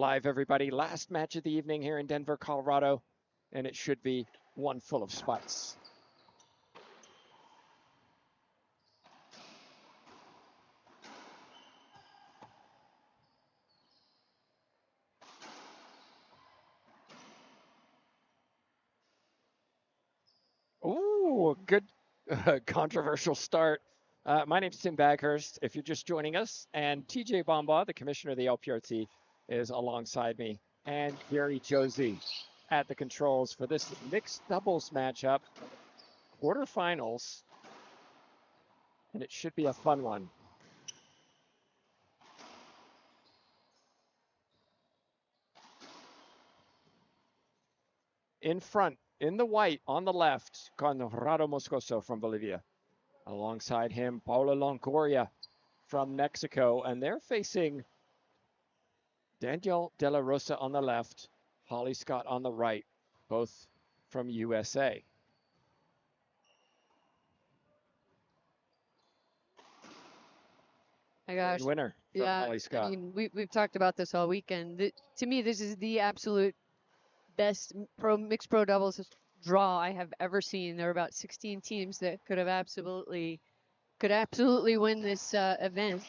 live, everybody. Last match of the evening here in Denver, Colorado, and it should be one full of spice. Ooh, good controversial start. My name's Tim Baghurst. If you're just joining us, and TJ Bomba, the commissioner of the LPRT, is alongside me, and Gary Josie at the controls for this mixed doubles matchup, quarterfinals, and it should be a fun one. In front, in the white, on the left, Conrado Moscoso from Bolivia. Alongside him, Paula Longoria from Mexico, and they're facing Danielle DeLaRosa on the left, Holly Scott on the right, both from USA. My gosh. Winner from Holly Scott. I mean, we've talked about this all weekend. To me, this is the absolute best mixed pro doubles draw I have ever seen. There are about 16 teams that could absolutely win this event.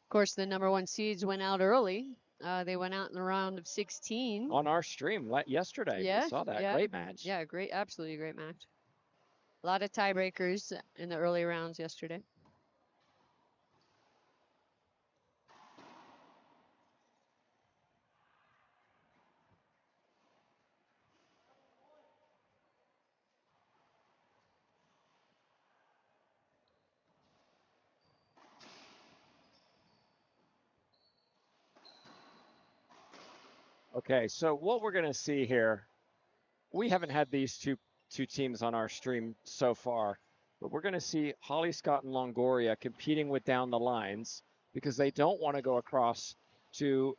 Of course, the number one seeds went out early. They went out in the round of 16. On our stream yesterday, we saw that. Great match. Yeah, absolutely great match. A lot of tiebreakers in the early rounds yesterday. Okay, so what we're going to see here, we haven't had these two teams on our stream so far, but we're going to see Holly Scott and Longoria competing with down the lines because they don't want to go across to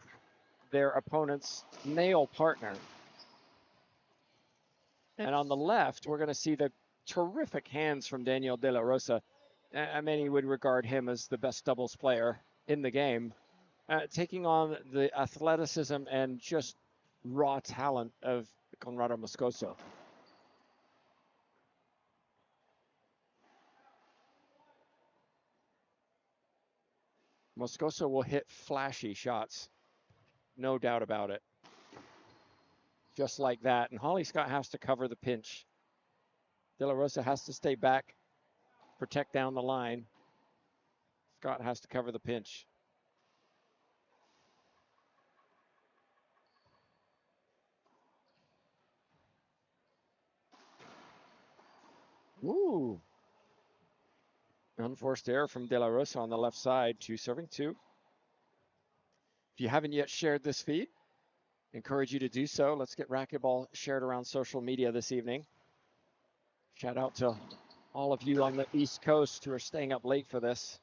their opponent's male partner. And on the left, we're going to see the terrific hands from Danielle DeLaRosa. Many would regard him as the best doubles player in the game, taking on the athleticism and just raw talent of Conrado Moscoso. Moscoso will hit flashy shots, no doubt about it. Just like that. And Holly Scott has to cover the pinch. DeLaRosa has to stay back, protect down the line. Scott has to cover the pinch. Ooh. Unforced error from DeLaRosa on the left side, 2 serving 2. If you haven't yet shared this feed, encourage you to do so. Let's get Racquetball shared around social media this evening. Shout out to all of you on the East Coast who are staying up late for this.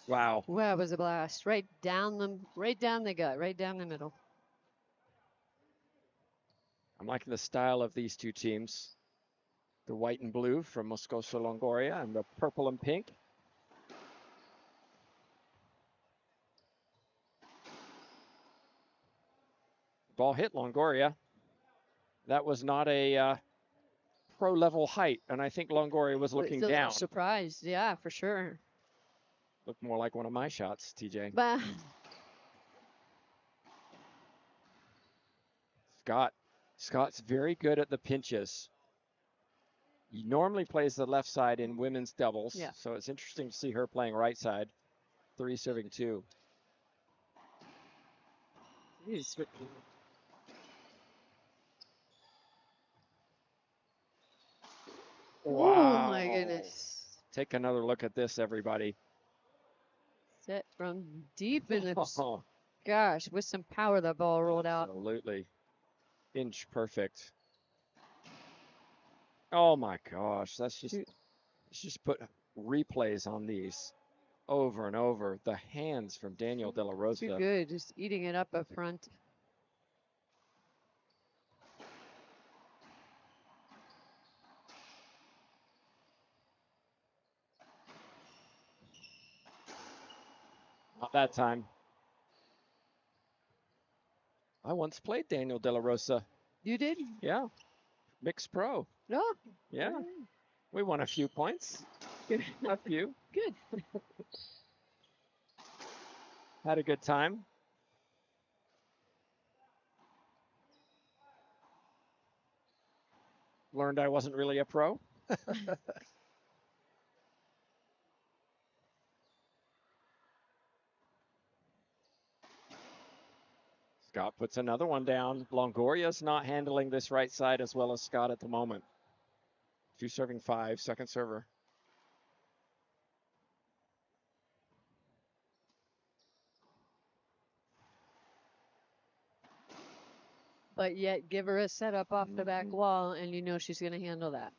Wow. Well, it was a blast. Right down the gut, right down the middle. I'm liking the style of these two teams. The white and blue from Moscoso Longoria and the purple and pink. Ball hit Longoria. That was not a pro level height, and I think Longoria was looking down. Surprised, yeah, for sure. Looked more like one of my shots, TJ. But Scott's very good at the pinches. He normally plays the left side in women's doubles, so it's interesting to see her playing right side. 3 serving 2. Wow. Oh my goodness. Take another look at this, everybody. Set from deep in the gosh, with some power the ball rolled out. Absolutely. Inch perfect. Oh my gosh, let's just put replays on these over and over. The hands from Danielle DeLaRosa. Too good, just eating it up front. that time. I once played Daniel DeLaRosa. You did? Yeah, mixed pro. No. Yeah, we won a few points. Good. A few. Good. Had a good time. Learned I wasn't really a pro. Scott puts another one down. Longoria's not handling this right side as well as Scott at the moment. 2 serving 5, second server. But yet give her a setup off the back wall and you know she's going to handle that.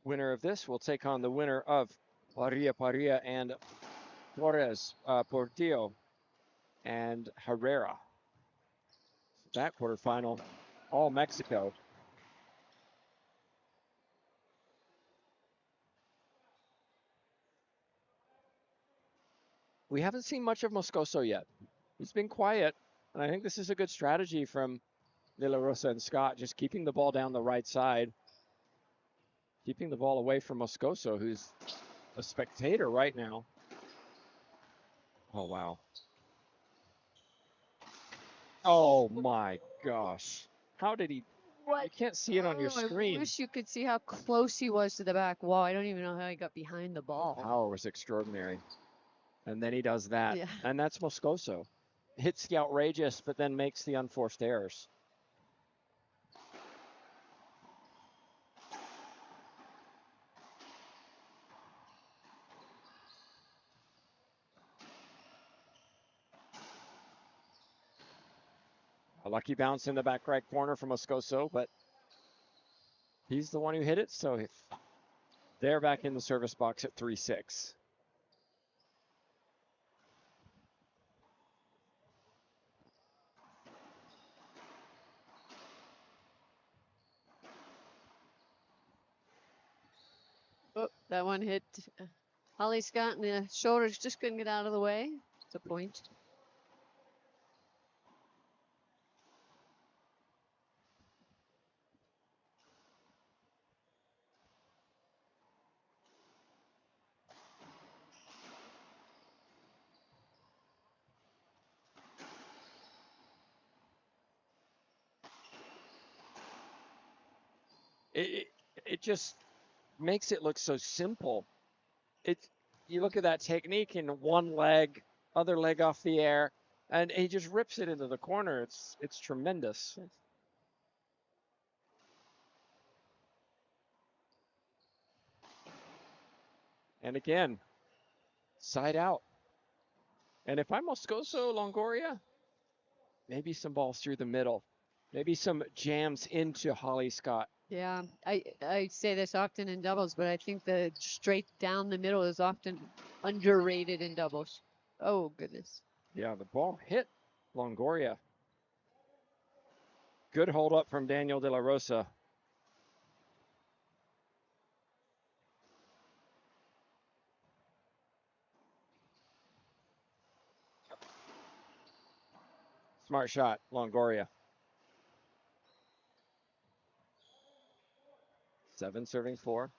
Winner of this will take on the winner of Paria and Torres, Portillo and Herrera. That quarterfinal, all Mexico. We haven't seen much of Moscoso yet. He's been quiet, and I think this is a good strategy from DeLaRosa and Scott, just keeping the ball down the right side, keeping the ball away from Moscoso, who's a spectator right now. Oh, wow. Oh, my gosh. How did he? What? You can't see it on your screen. I wish you could see how close he was to the back wall. I don't even know how he got behind the ball. Power was extraordinary. And then he does that. Yeah. And that's Moscoso. Hits the outrageous, but then makes the unforced errors. A lucky bounce in the back right corner from Moscoso, but he's the one who hit it, so they're back in the service box at 3-6. Oh, that one hit Holly Scott in the shoulders, just couldn't get out of the way. It's a point. It just makes it look so simple. You look at that technique in one leg, other leg off the air, and he just rips it into the corner. It's tremendous. And again, side out. And if I'm Moscoso, Longoria, maybe some balls through the middle. Maybe some jams into Holly Scott. Yeah, I say this often in doubles, but I think the straight down the middle is often underrated in doubles. Oh, goodness. Yeah, the ball hit Longoria. Good hold up from Daniel DeLaRosa. Smart shot, Longoria. 7 serving 4.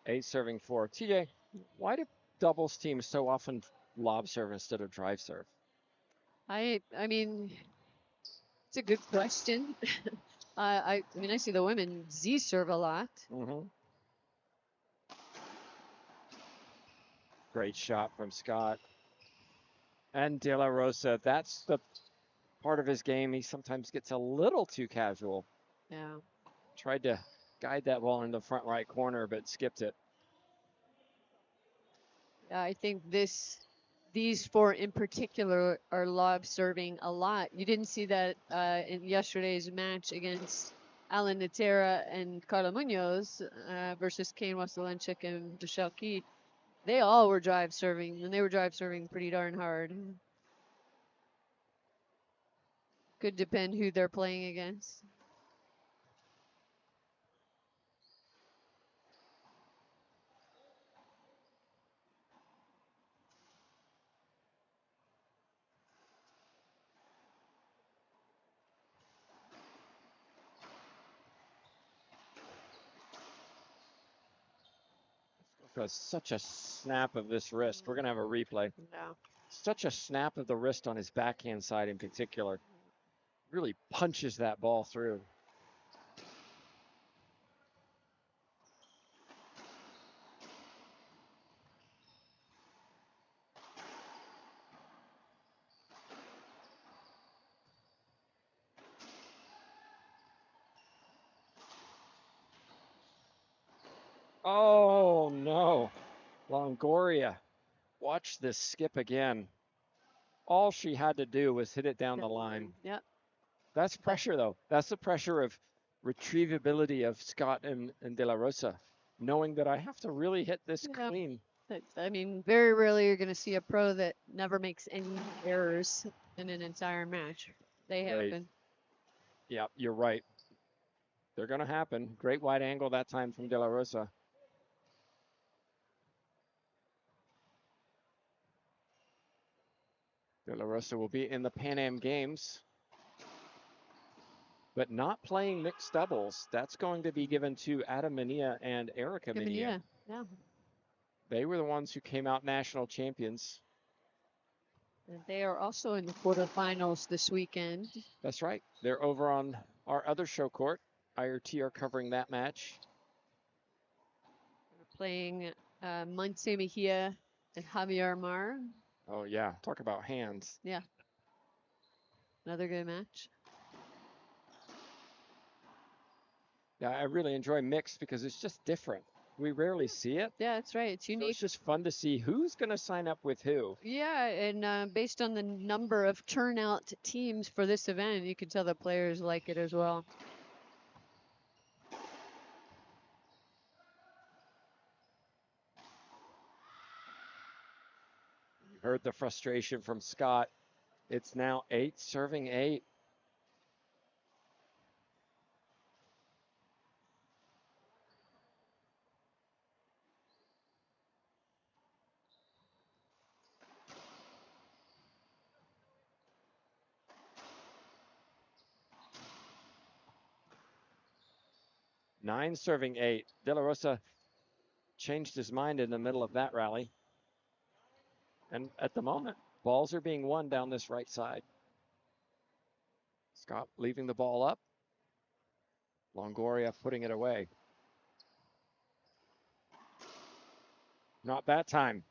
8 serving 4. TJ, why do doubles teams so often lob serve instead of drive serve? I mean, it's a good question. I mean, I see the women Z serve a lot. Mm-hmm. Great shot from Scott. And De La Rosa, that's the part of his game he sometimes gets a little too casual. Yeah. Tried to guide that ball in the front right corner, but skipped it. Yeah, I think these four in particular are lob serving a lot. You didn't see that in yesterday's match against Alan Natera and Carla Munoz versus Kane Waselenchik and Michelle Keat. They all were drive serving, and they were drive serving pretty darn hard. Could depend who they're playing against. Because such a snap of this wrist. We're going to have a replay. Yeah. Such a snap of the wrist on his backhand side in particular. Really punches that ball through. Oh, no. Longoria. Watch this skip again. All she had to do was hit it down the line. Yep. That's pressure, though. That's the pressure of retrievability of Scott and DeLaRosa, knowing that I have to really hit this clean. I mean, very rarely you're going to see a pro that never makes any errors in an entire match. They happen. Yeah, you're right. They're going to happen. Great wide angle that time from DeLaRosa. DeLaRosa will be in the Pan Am Games, but not playing mixed doubles. That's going to be given to Adam Mania and Erica Mania. Yeah. They were the ones who came out national champions. And they are also in the quarterfinals this weekend. That's right. They're over on our other show court. IRT are covering that match. Playing Monte Mejia and Javier Mar. Oh, yeah. Talk about hands. Yeah. Another good match. Yeah, I really enjoy mixed because it's just different. We rarely see it. Yeah, that's right. It's unique. So it's just fun to see who's going to sign up with who. Yeah, and based on the number of turnout teams for this event, you can tell the players like it as well. You heard the frustration from Scott. It's now 8 serving 8. Nine serving 8. DeLaRosa changed his mind in the middle of that rally. And at the moment, balls are being won down this right side. Scott leaving the ball up. Longoria putting it away. Not that time.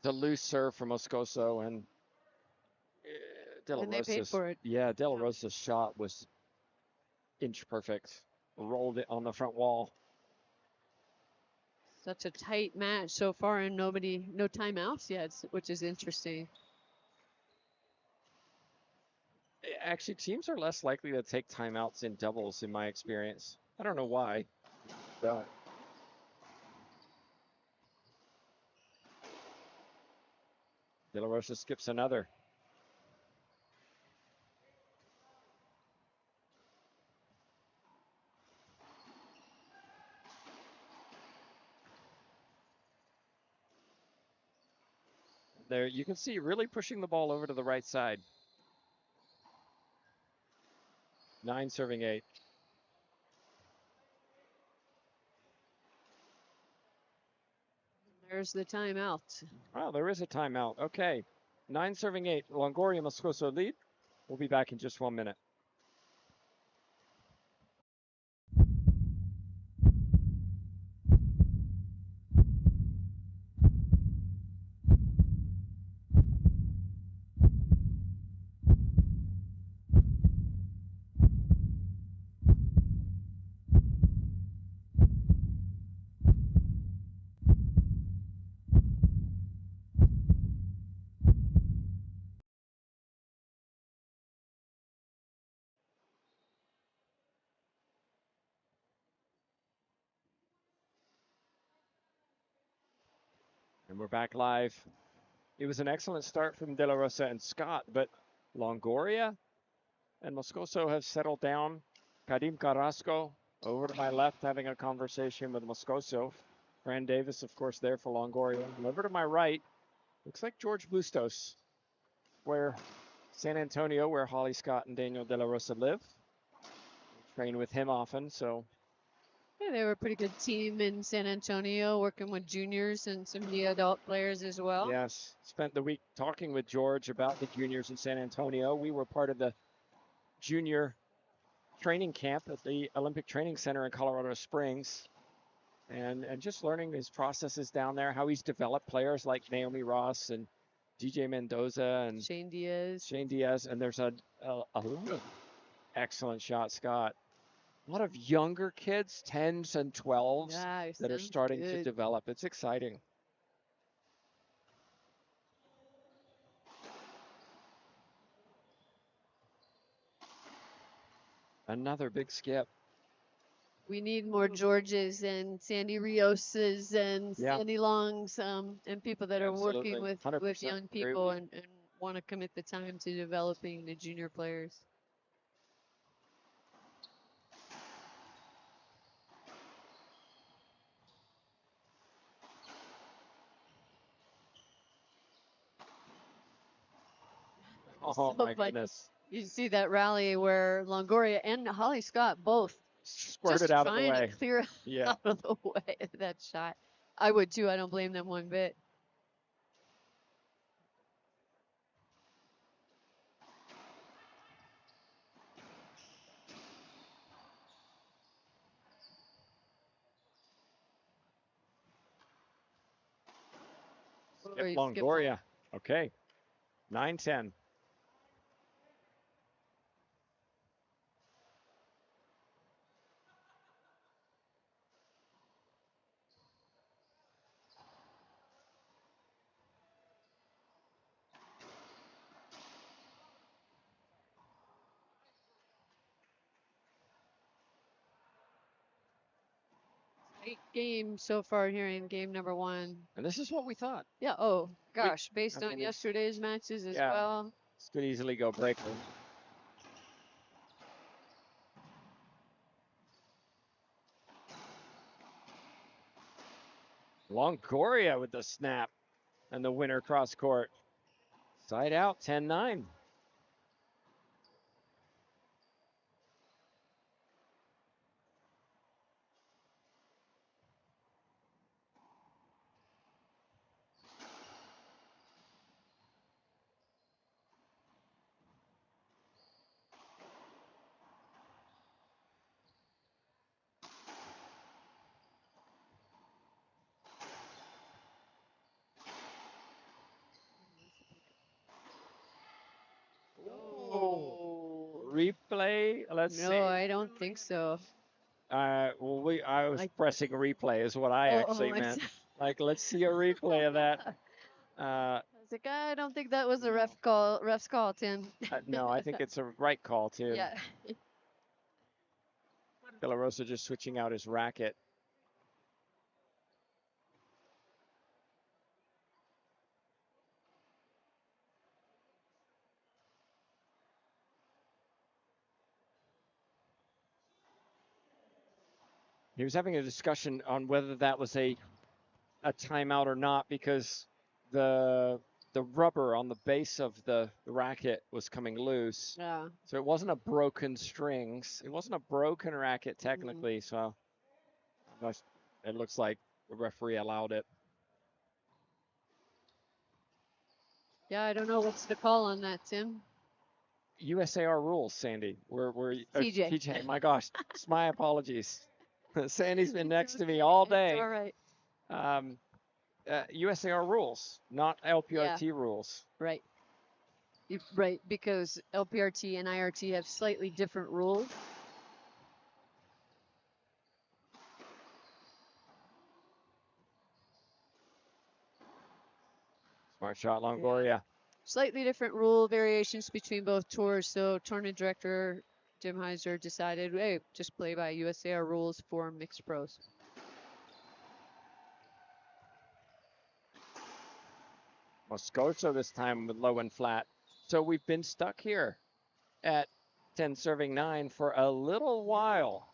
The loose serve from Moscoso and DeLaRosa's. And they paid for it. Yeah, DeLaRosa's shot was inch perfect. Rolled it on the front wall. Such a tight match so far, and no timeouts yet, which is interesting. Actually, teams are less likely to take timeouts in doubles, in my experience. I don't know why. But DeLaRosa skips another. There, you can see really pushing the ball over to the right side. 9 serving 8. There's the timeout. Oh, there is a timeout. Okay. 9 serving 8. Longoria Moscoso lead. We'll be back in just 1 minute. And we're back live. It was an excellent start from DeLaRosa and Scott, but Longoria and Moscoso have settled down. Kadim Carrasco over to my left having a conversation with Moscoso. Fran Davis, of course, there for Longoria. And over to my right, looks like George Bustos, where San Antonio, where Holly Scott and Daniel DeLaRosa live. Train with him often, so. Yeah, they were a pretty good team in San Antonio, working with juniors and some of the adult players as well. Yes, spent the week talking with George about the juniors in San Antonio. We were part of the junior training camp at the Olympic Training Center in Colorado Springs, and just learning his processes down there, how he's developed players like Naomi Ross and DJ Mendoza and Shane Diaz. And there's a excellent shot, Scott. A lot of younger kids, 10s and 12s, Nice, that are sounds starting to good. develop. It's exciting. Another big skip. We need more Georges and Sandy Rios's and Sandy Longs and people that are working Absolutely. with 100% young agree people with you. and want to commit the time to developing the junior players. Oh So my funny. goodness. You see that rally where Longoria and Holly Scott both Squirted just out of the trying to way. clear Yeah. out of the way of that shot. I would too. I don't blame them one bit. Skip Skip Longoria. Okay. 9-10. Great game so far here in game number 1. And this is what we thought. Yeah. Oh gosh, based I on mean, yesterday's matches as yeah. well. This could easily go breaker. Longoria with the snap and the winner cross court. Side out, 10-9. Oh. Replay. Let's see. No, I don't think so. Well, I was pressing replay is what I Oh, actually meant. Like, let's see a replay of that. I was like, I don't think that was a ref's call, Tim. No, I think it's a right call too. Yeah. DeLaRosa just switching out his racket. He was having a discussion on whether that was a timeout or not because the rubber on the base of the racket was coming loose. Yeah. So it wasn't a broken strings. It wasn't a broken racket technically. So it looks like the referee allowed it. Yeah, I don't know what's the call on that, Tim. USAR rules, Sandy. We're TJ. TJ. My gosh, it's my apologies. Sandy's been next to me all day. It's all right. USAR rules, not LPRT rules. Right. Right, because LPRT and IRT have slightly different rules. Smart shot, Longoria. Yeah. Slightly different rule variations between both tours. So tournament director Jim Heiser decided, hey, just play by USAR rules for mixed pros. Moscoso this time with low and flat. So we've been stuck here at 10 serving 9 for a little while.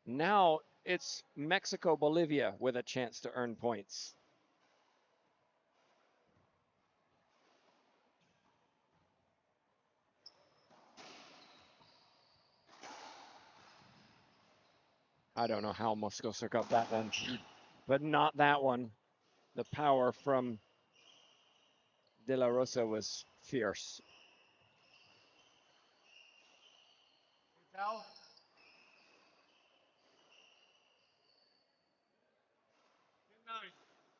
Now it's Mexico, Bolivia with a chance to earn points. I don't know how Moscoso got that one, but not that one. The power from DeLaRosa was fierce.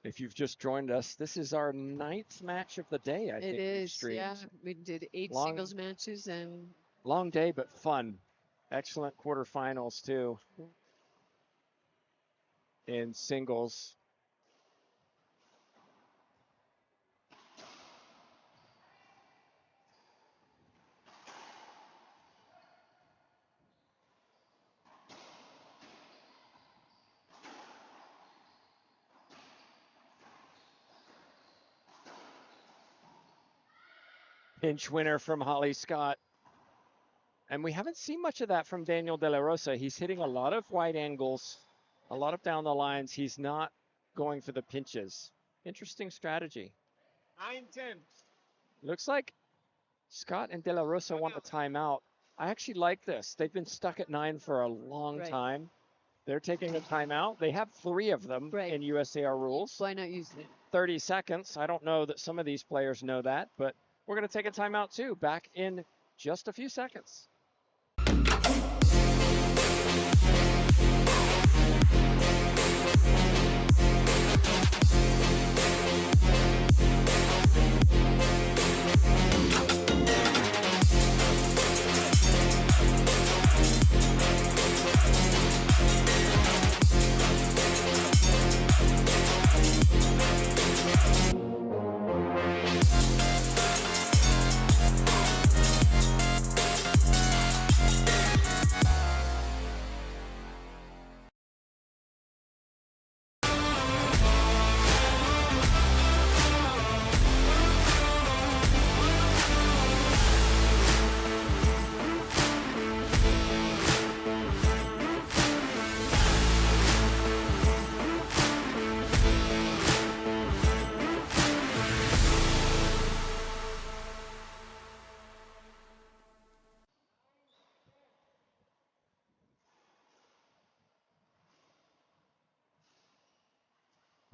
If you've just joined us, this is our 9th match of the day, I think. It is, streamed. yeah. We did 8 Long- singles matches and Long day, but fun. Excellent quarterfinals, too, in singles. Pinch winner from Holly Scott. And we haven't seen much of that from Daniel DeLaRosa. He's hitting a lot of wide angles, a lot of down the lines. He's not going for the pinches. Interesting strategy. 9-10. Looks like Scott and DeLaRosa want a timeout. I actually like this. They've been stuck at 9 for a long time. They're taking a timeout. They have 3 of them in USAR rules. Why not use it? 30 seconds. I don't know that some of these players know that, but we're going to take a timeout too. Back in just a few seconds.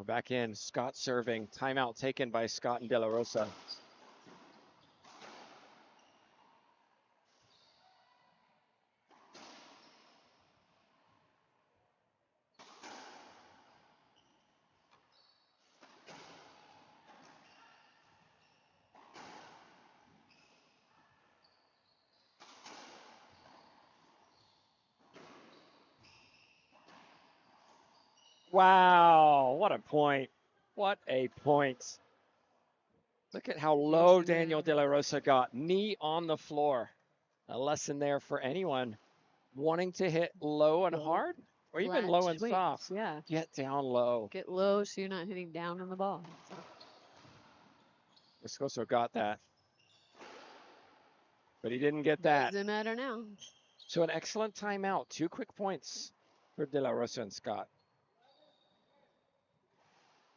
We're back in. Scott serving. Timeout taken by Scott and DeLaRosa. Wow, what a point. What a point. Look at how low Daniel DeLaRosa got. Knee on the floor. A lesson there for anyone wanting to hit low and hard, or even low and soft. Yeah. Get down low. Get low so you're not hitting down on the ball. Moscoso got that. But he didn't get that. Doesn't matter now. So an excellent timeout. 2 quick points for DeLaRosa and Scott.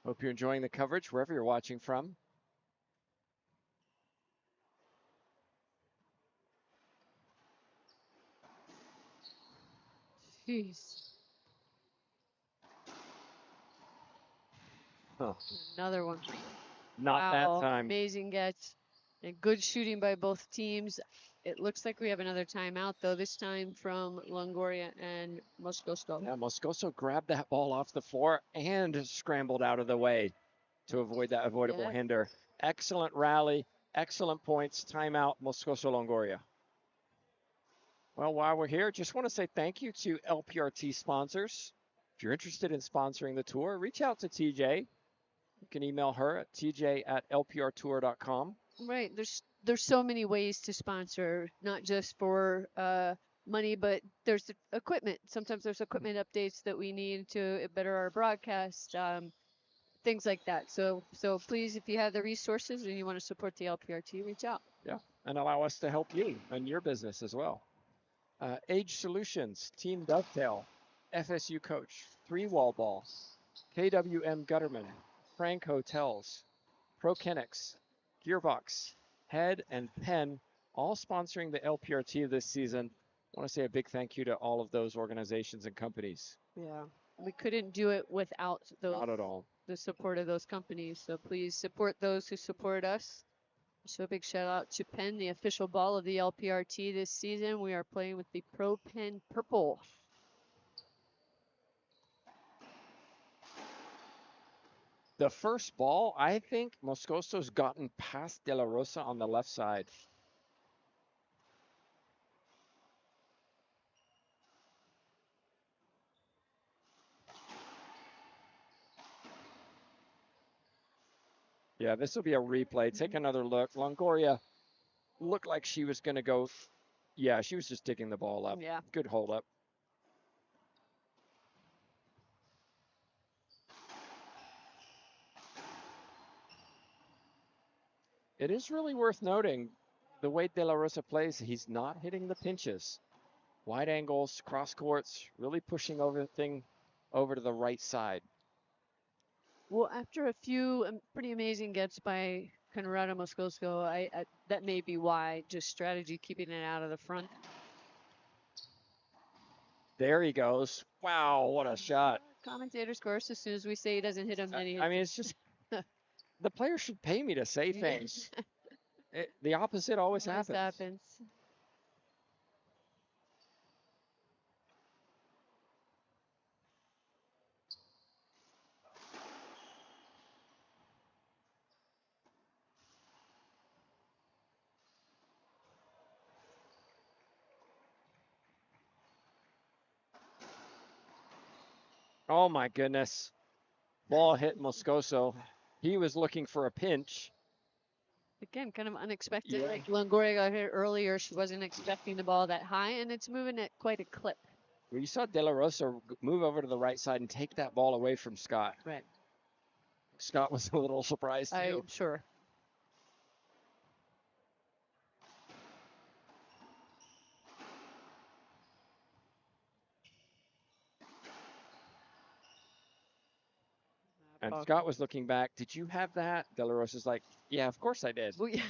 Hope you're enjoying the coverage wherever you're watching from. Jeez. Huh. Another one. Not that time. Amazing catch. And good shooting by both teams. It looks like we have another timeout, though, this time from Longoria and Moscoso. Yeah, Moscoso grabbed that ball off the floor and scrambled out of the way to avoid that avoidable hinder. Excellent rally, excellent points. Timeout, Moscoso Longoria. Well, while we're here, just want to say thank you to LPRT sponsors. If you're interested in sponsoring the tour, reach out to TJ. You can email her at tj@lprtour.com. Right. There's so many ways to sponsor, not just for money, but there's equipment. Sometimes there's equipment updates that we need to better our broadcast. things like that. So please, if you have the resources and you want to support the LPRT, reach out. Yeah, and allow us to help you and your business as well. Age Solutions, Team Dovetail, FSU Coach, 3 Wall Ball, KWM Gutterman, Frank Hotels, ProKenix, Gearbox, Head, and Penn, all sponsoring the LPRT this season. I want to say a big thank you to all of those organizations and companies. Yeah, we couldn't do it without Not at all. the support of those companies. So please support those who support us. So a big shout out to Penn, the official ball of the LPRT this season. We are playing with the Pro Penn Purple. The first ball, I think Moscoso's gotten past DeLaRosa on the left side. Yeah, this will be a replay. Take another look. Longoria looked like she was going to go. Yeah, she was just digging the ball up. Yeah. Good hold up. It is really worth noting the way DeLaRosa plays, he's not hitting the pinches. Wide angles, cross courts, really pushing everything over to the right side. Well, after a few pretty amazing gets by Conrado Moscoso, I that may be why, just strategy keeping it out of the front. There he goes. Wow, what a shot. Commentators, of course, as soon as we say he doesn't hit him, then he hits I mean, it's just the players should pay me to say things. The opposite always happens. Oh my goodness. Ball hit Moscoso. He was looking for a pinch. Again, kind of unexpected. Yeah. Like Longoria got hit earlier. She wasn't expecting the ball that high, and it's moving at quite a clip. Well, you saw DeLaRosa move over to the right side and take that ball away from Scott. Right. Scott was a little surprised too. I'm sure. And Scott was looking back. Did you have that? DeLaRosa's like, yeah, of course I did. Well, yeah.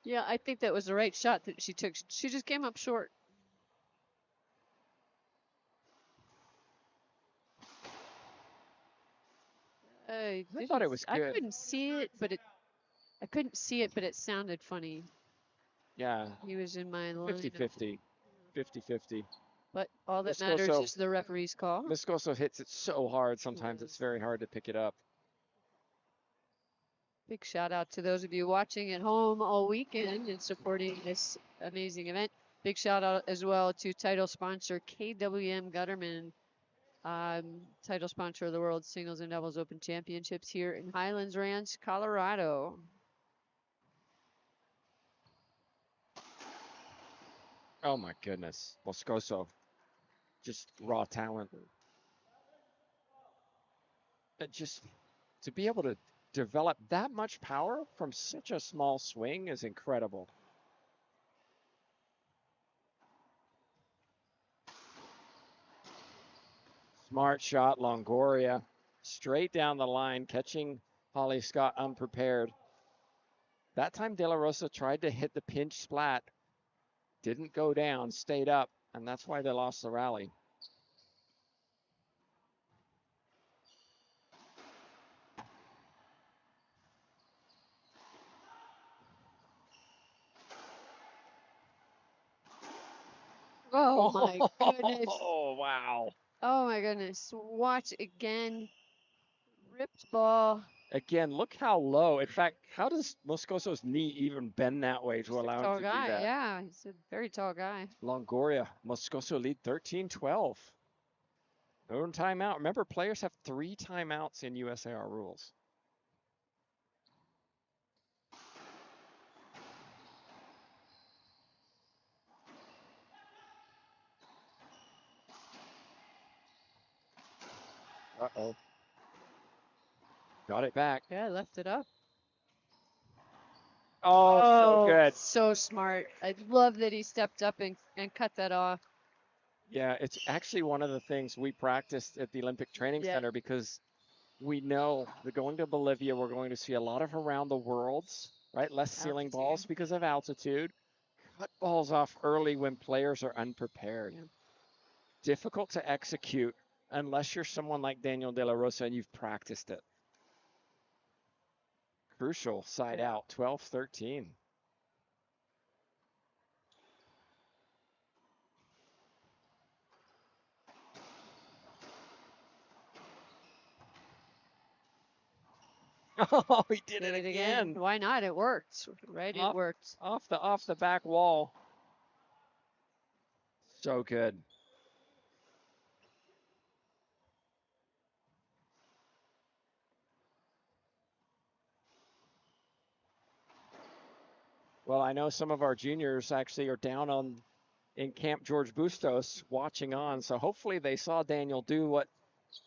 Yeah, I think that was the right shot that she took. She just came up short. I thought it was good. I couldn't see it, but it sounded funny. Yeah. He was in my line. 50-50. 50-50. But all that matters is the referee's call. Moscoso hits it so hard, sometimes it's very hard to pick it up. Big shout out to those of you watching at home all weekend and supporting this amazing event. Big shout out as well to title sponsor KWM Gutterman, title sponsor of the World Singles and Doubles Open Championships here in Highlands Ranch, Colorado. Oh my goodness. Moscoso. Just raw talent. Just to be able to develop that much power from such a small swing is incredible. Smart shot, Longoria. Straight down the line, catching Holly Scott unprepared. That time DeLaRosa tried to hit the pinch splat. Didn't go down, stayed up, and that's why they lost the rally. Oh my goodness. Oh, wow. Oh my goodness. Watch again. Ripped ball. Again, look how low. In fact, how does Moscoso's knee even bend that way to allow him to do that? Yeah, he's a very tall guy. Longoria, Moscoso lead 13-12. Own timeout. Remember, players have 3 timeouts in USAR rules. Uh-oh. Got it back. Yeah, left it up. Oh, so good. So smart. I love that he stepped up and cut that off. Yeah, it's actually one of the things we practiced at the Olympic Training Yeah. Center because we know that going to Bolivia, we're going to see a lot of around the worlds, right? Less ceiling balls Altitude. because of altitude. Cut balls off early when players are unprepared. Yeah. Difficult to execute unless you're someone like Daniel DeLaRosa and you've practiced it. Crucial side out, 12-13. Oh, he did it again. Why not? It worked, right? It worked. Off the back wall. So good. Well, I know some of our juniors actually are down in Camp George Bustos watching on, so hopefully they saw Daniel do what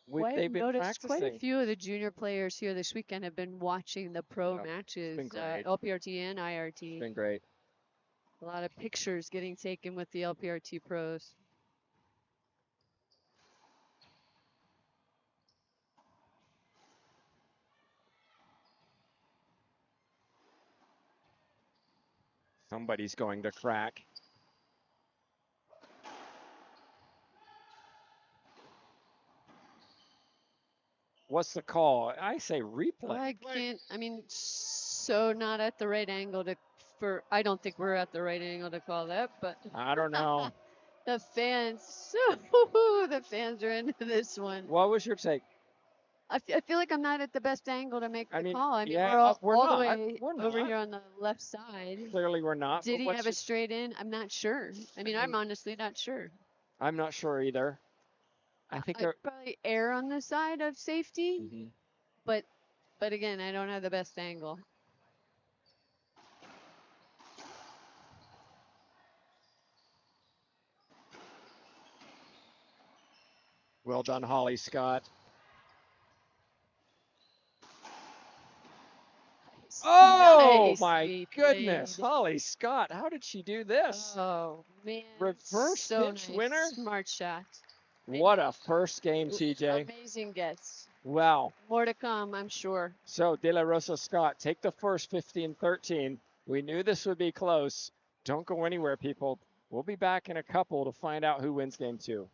they've been practicing. Quite a few of the junior players here this weekend have been watching the pro matches, LPRT and IRT. It's been great. A lot of pictures getting taken with the LPRT pros. Somebody's going to crack. What's the call? I say replay. So not at the right angle I don't think we're at the right angle to call that, but I don't know. the fans are into this one. What was your take? I feel like I'm not at the best angle to make the call. We're all not. the way We're not. over here on the left side. Clearly we're not. Did he have a straight in? I'm not sure. I'm honestly not sure. I'm not sure either. I think I'd probably err on the side of safety, but again, I don't have the best angle. Well done, Holly Scott. Oh my goodness, Holly Scott! How did she do this? Oh man! Reverse pitch winner. Smart shot. What a first game, TJ. Amazing gets. Wow. More to come, I'm sure. So DeLaRosa Scott, take the first 15-13. We knew this would be close. Don't go anywhere, people. We'll be back in a couple to find out who wins game 2.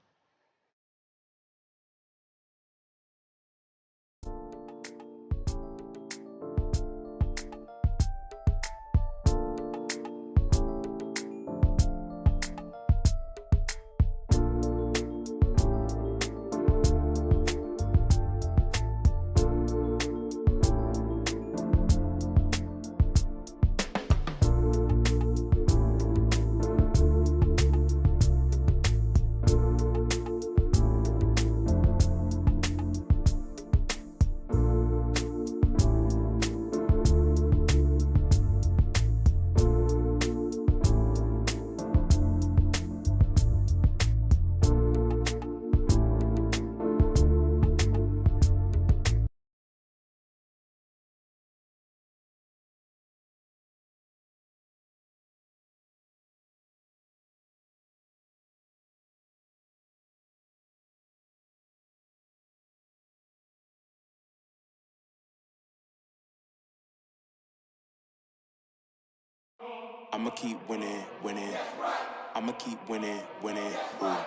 I'ma keep winning, winning. I'ma keep winning, winning. Ooh.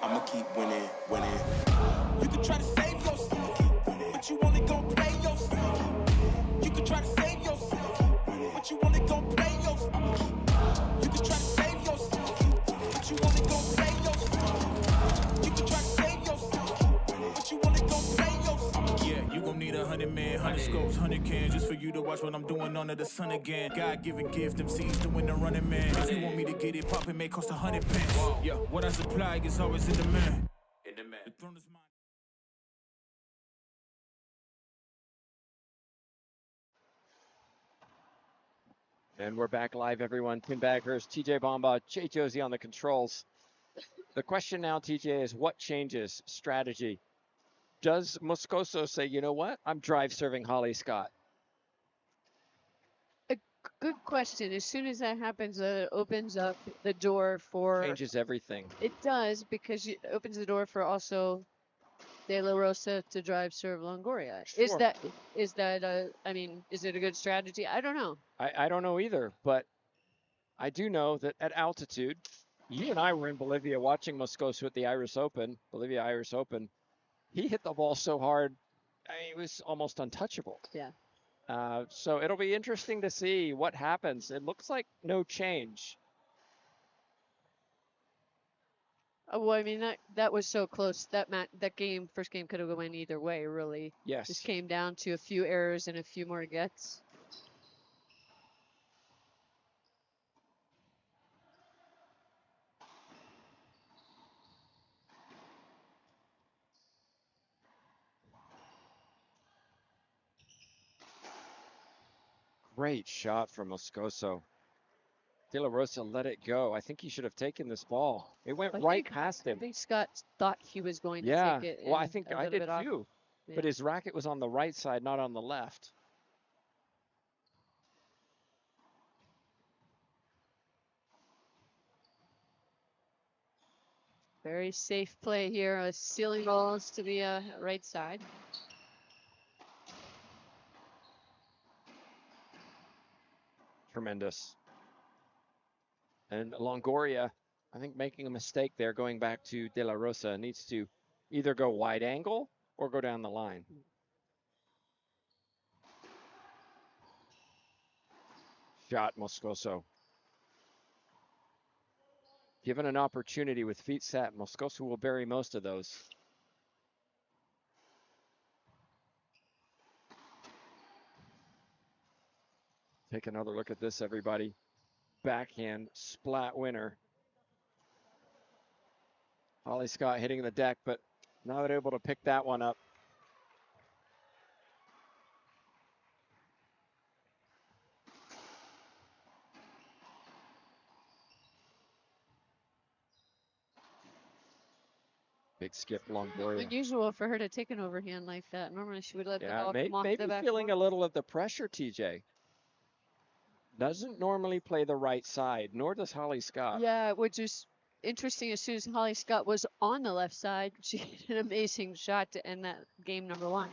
I'ma keep winning, winning. You can try to save yourself, but you only gon' play yourself. You can try to save yourself, but you only gon' play yourself. You can try to save yourself, but you only gon' play yourself. You can try to save yourself, but you only gon' play yourself. Yeah, you gon' need 100 men, 100 scopes, 100 cans just for you to watch what I'm doing under the sun again. God-given gift, MCs doing the running man. If you want me to get it poppin', may cost 100 pence. Yeah, what I supply is always in demand. The throne is mine. And we're back live, everyone. Tim Baghurst, TJ Bomba, Jay Josie on the controls. The question now, TJ, is what changes strategy? does Moscoso say, you know what? I'm drive serving Holly Scott. A good question. As soon as that happens, it opens up the door for. Changes everything. It does because it opens the door for also DeLaRosa to drive serve Longoria. Sure. Is that I mean, is it a good strategy? I don't know. I don't know either, but I do know that at altitude, you and I were in Bolivia watching Moscoso at the Bolivia Irish Open. He hit the ball so hard, I mean, it was almost untouchable. Yeah. So it'll be interesting to see what happens. It looks like no change. Well, I mean that was so close. That first game could have went either way, really. Yes. Just came down to a few errors and a few more gets. Great shot from Moscoso. DeLaRosa let it go. I think he should have taken this ball. It went past I him. think Scott thought he was going to Yeah. take it. Well, I and think a I little did bit off. too. Yeah. But his racket was on the right side, not on the left. Very safe play here. Stealing balls to the right side. Tremendous. And Longoria, I think making a mistake there going back to DeLaRosa, needs to either go wide angle or go down the line. Shot Moscoso. Given an opportunity with feet set, Moscoso will bury most of those. Take another look at this, everybody. Backhand splat winner. Holly Scott hitting the deck, but not able to pick that one up. Big skip, Longoria. Unusual for her to take an overhand like that. Normally she would let the ball come off maybe the back. feeling a little of the pressure, TJ. Doesn't normally play the right side, nor does Holly Scott. Yeah, which is interesting. As soon as Holly Scott was on the left side, she hit an amazing shot to end that game number one.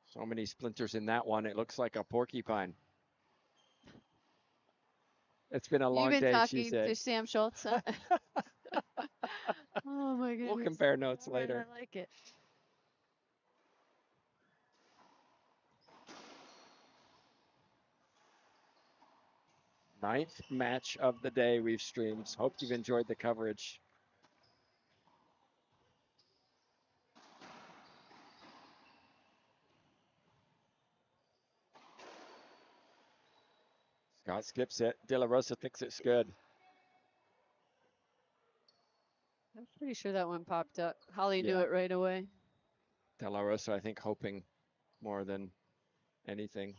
So many splinters in that one. It looks like a porcupine. It's been a long day, You've been talking she said. to Sam Schultz. Huh? Oh my goodness. We'll compare notes All right, later. I like it. Ninth match of the day we've streamed. Hope you've enjoyed the coverage. Scott skips it. DeLaRosa thinks it's good. I'm pretty sure that one popped up. Holly knew it right away. DeLaRosa, I think, hoping more than anything.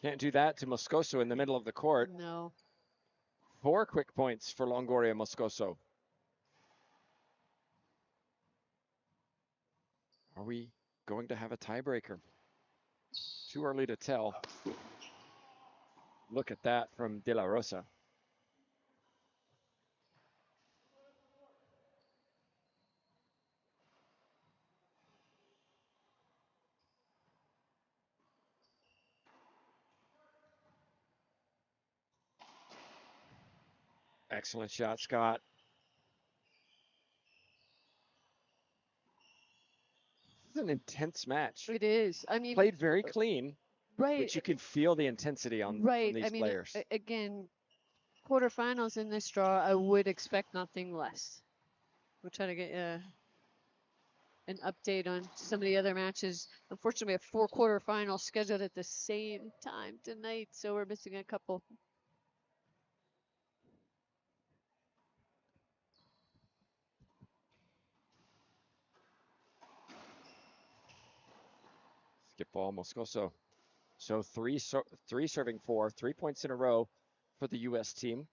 Can't do that to Moscoso in the middle of the court. No. 4 quick points for Longoria Moscoso. Are we going to have a tiebreaker? Too early to tell. Look at that from DeLaRosa. Excellent shot, Scott. This is an intense match. It is. I mean, played very clean, right. but you can feel the intensity on these players. Again, quarterfinals in this draw, I would expect nothing less. We'll try to get an update on some of the other matches. Unfortunately, we have 4 quarterfinals scheduled at the same time tonight, so we're missing a couple. Skip ball, Moscoso. So three serving 4, 3 points in a row for the U.S. team.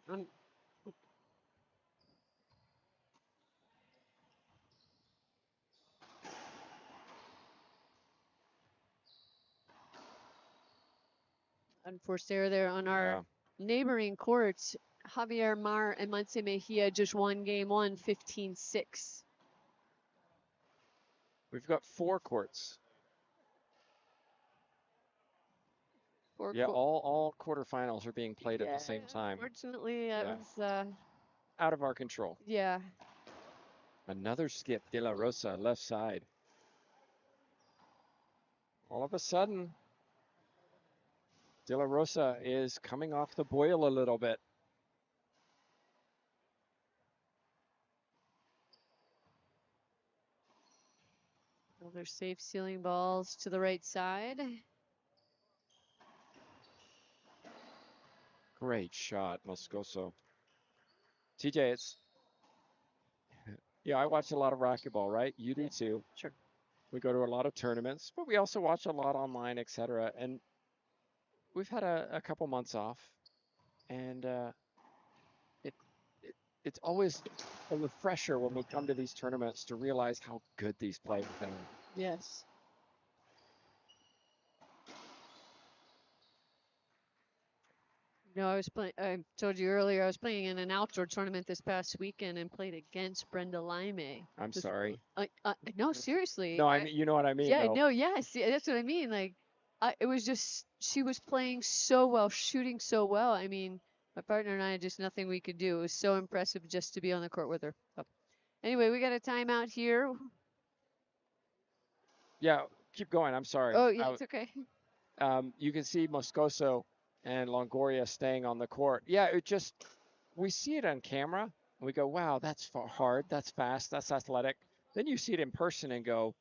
And unforced error there on our neighboring courts. Javier Mar and Monse Mejia just won game 1, 15-6. We've got 4 courts. Yeah, all quarterfinals are being played at the same time. Unfortunately, that was out of our control. Yeah. Another skip, DeLaRosa, left side. All of a sudden, DeLaRosa is coming off the boil a little bit. Another safe ceiling balls to the right side. Great shot, Moscoso. TJ, yeah, I watch a lot of racquetball, right? You do too. Sure. We go to a lot of tournaments, but we also watch a lot online, etc. And we've had a couple months off, and it's always a refresher when we come to these tournaments to realize how good these players are. Yes. No, I told you earlier, I was playing in an outdoor tournament this past weekend and played against Brenda Lime. I'm sorry. No, seriously. No, I mean, you know what I mean, Yeah, though. no, yes. Yeah, that's what I mean. Like, it was just, she was playing so well, shooting so well. I mean, my partner and I had just nothing we could do. It was so impressive just to be on the court with her. So, anyway, we got a timeout here. Yeah, keep going. I'm sorry. Oh, yeah, it's okay. You can see Moscoso and Longoria staying on the court. Yeah, we see it on camera. And we go, wow, that's hard. That's fast. That's athletic. Then you see it in person and go,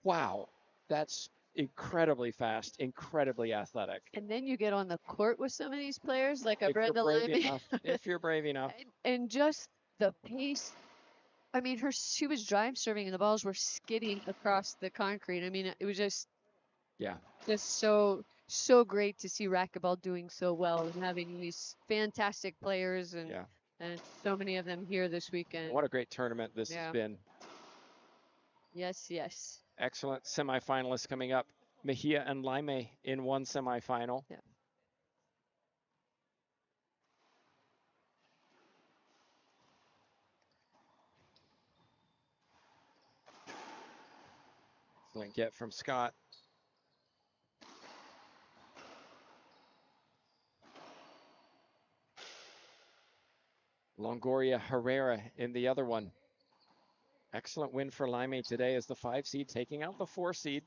wow, that's incredibly fast, incredibly athletic. And then you get on the court with some of these players, like a If you're Brenda brave Lime. enough. If you're brave enough. And just the pace. I mean, she was drive serving and the balls were skidding across the concrete. I mean, it was just so great to see racquetball doing so well and having these fantastic players and so many of them here this weekend. What a great tournament this has been. Yes, yes. Excellent semifinalists coming up. Mejia and Lime in one semifinal. Yeah. Excellent get from Scott. Longoria Herrera in the other one. Excellent win for Lime today as the 5 seed taking out the 4 seed.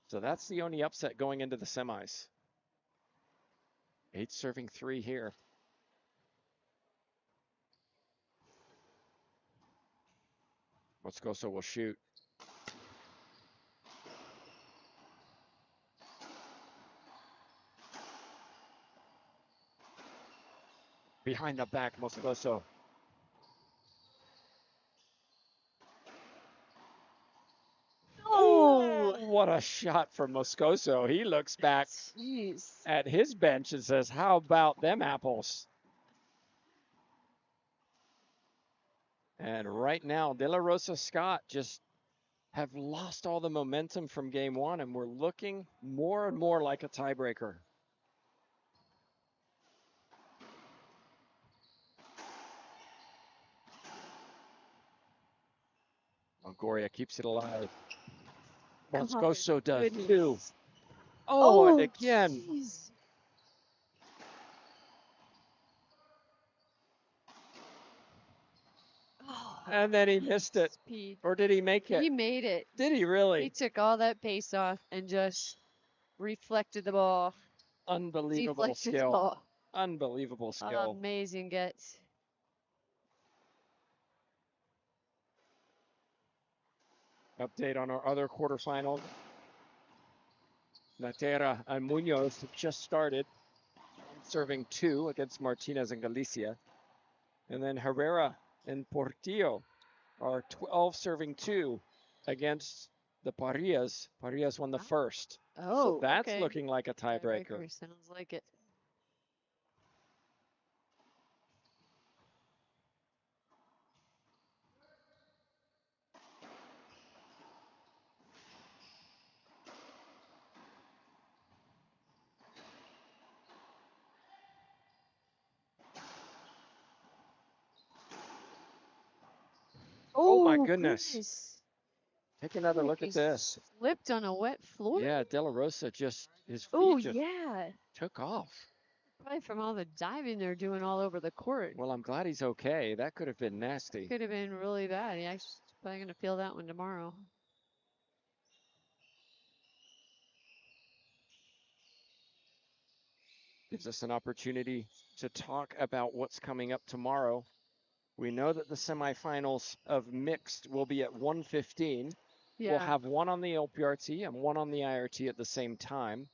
So that's the only upset going into the semis. 8 serving 3 here. Moscoso will shoot. Behind the back, Moscoso. Oh, what a shot from Moscoso. He looks back at his bench and says, how about them apples? And right now, DeLaRosa Scott just have lost all the momentum from game 1, and we're looking more and more like a tiebreaker. Longoria keeps it alive. Moscoso does too. Oh, and again. Geez. And then he missed it. Speed. Or did he make it? He made it. Did he really? He took all that pace off and just reflected the ball. Unbelievable skill. Unbelievable skill. Amazing get. Update on our other quarterfinal. Natera and Munoz have just started, serving 2 against Martinez and Galicia. And then Herrera and Portillo are 12 serving 2 against the Parillas. Parillas won the first. Oh, so that's okay. looking like a tiebreaker. Sounds like it. Oh my goodness. Take another look He at this. slipped on a wet floor. Yeah, DeLaRosa just, his Oh feet just yeah. took off. Probably from all the diving they're doing all over the court. Well, I'm glad he's okay. That could have been nasty. Could have been really bad. He's probably going to feel that one tomorrow. Gives us an opportunity to talk about what's coming up tomorrow. We know that the semifinals of mixed will be at 1:15. Yeah. We'll have one on the LPRT and one on the IRT at the same time.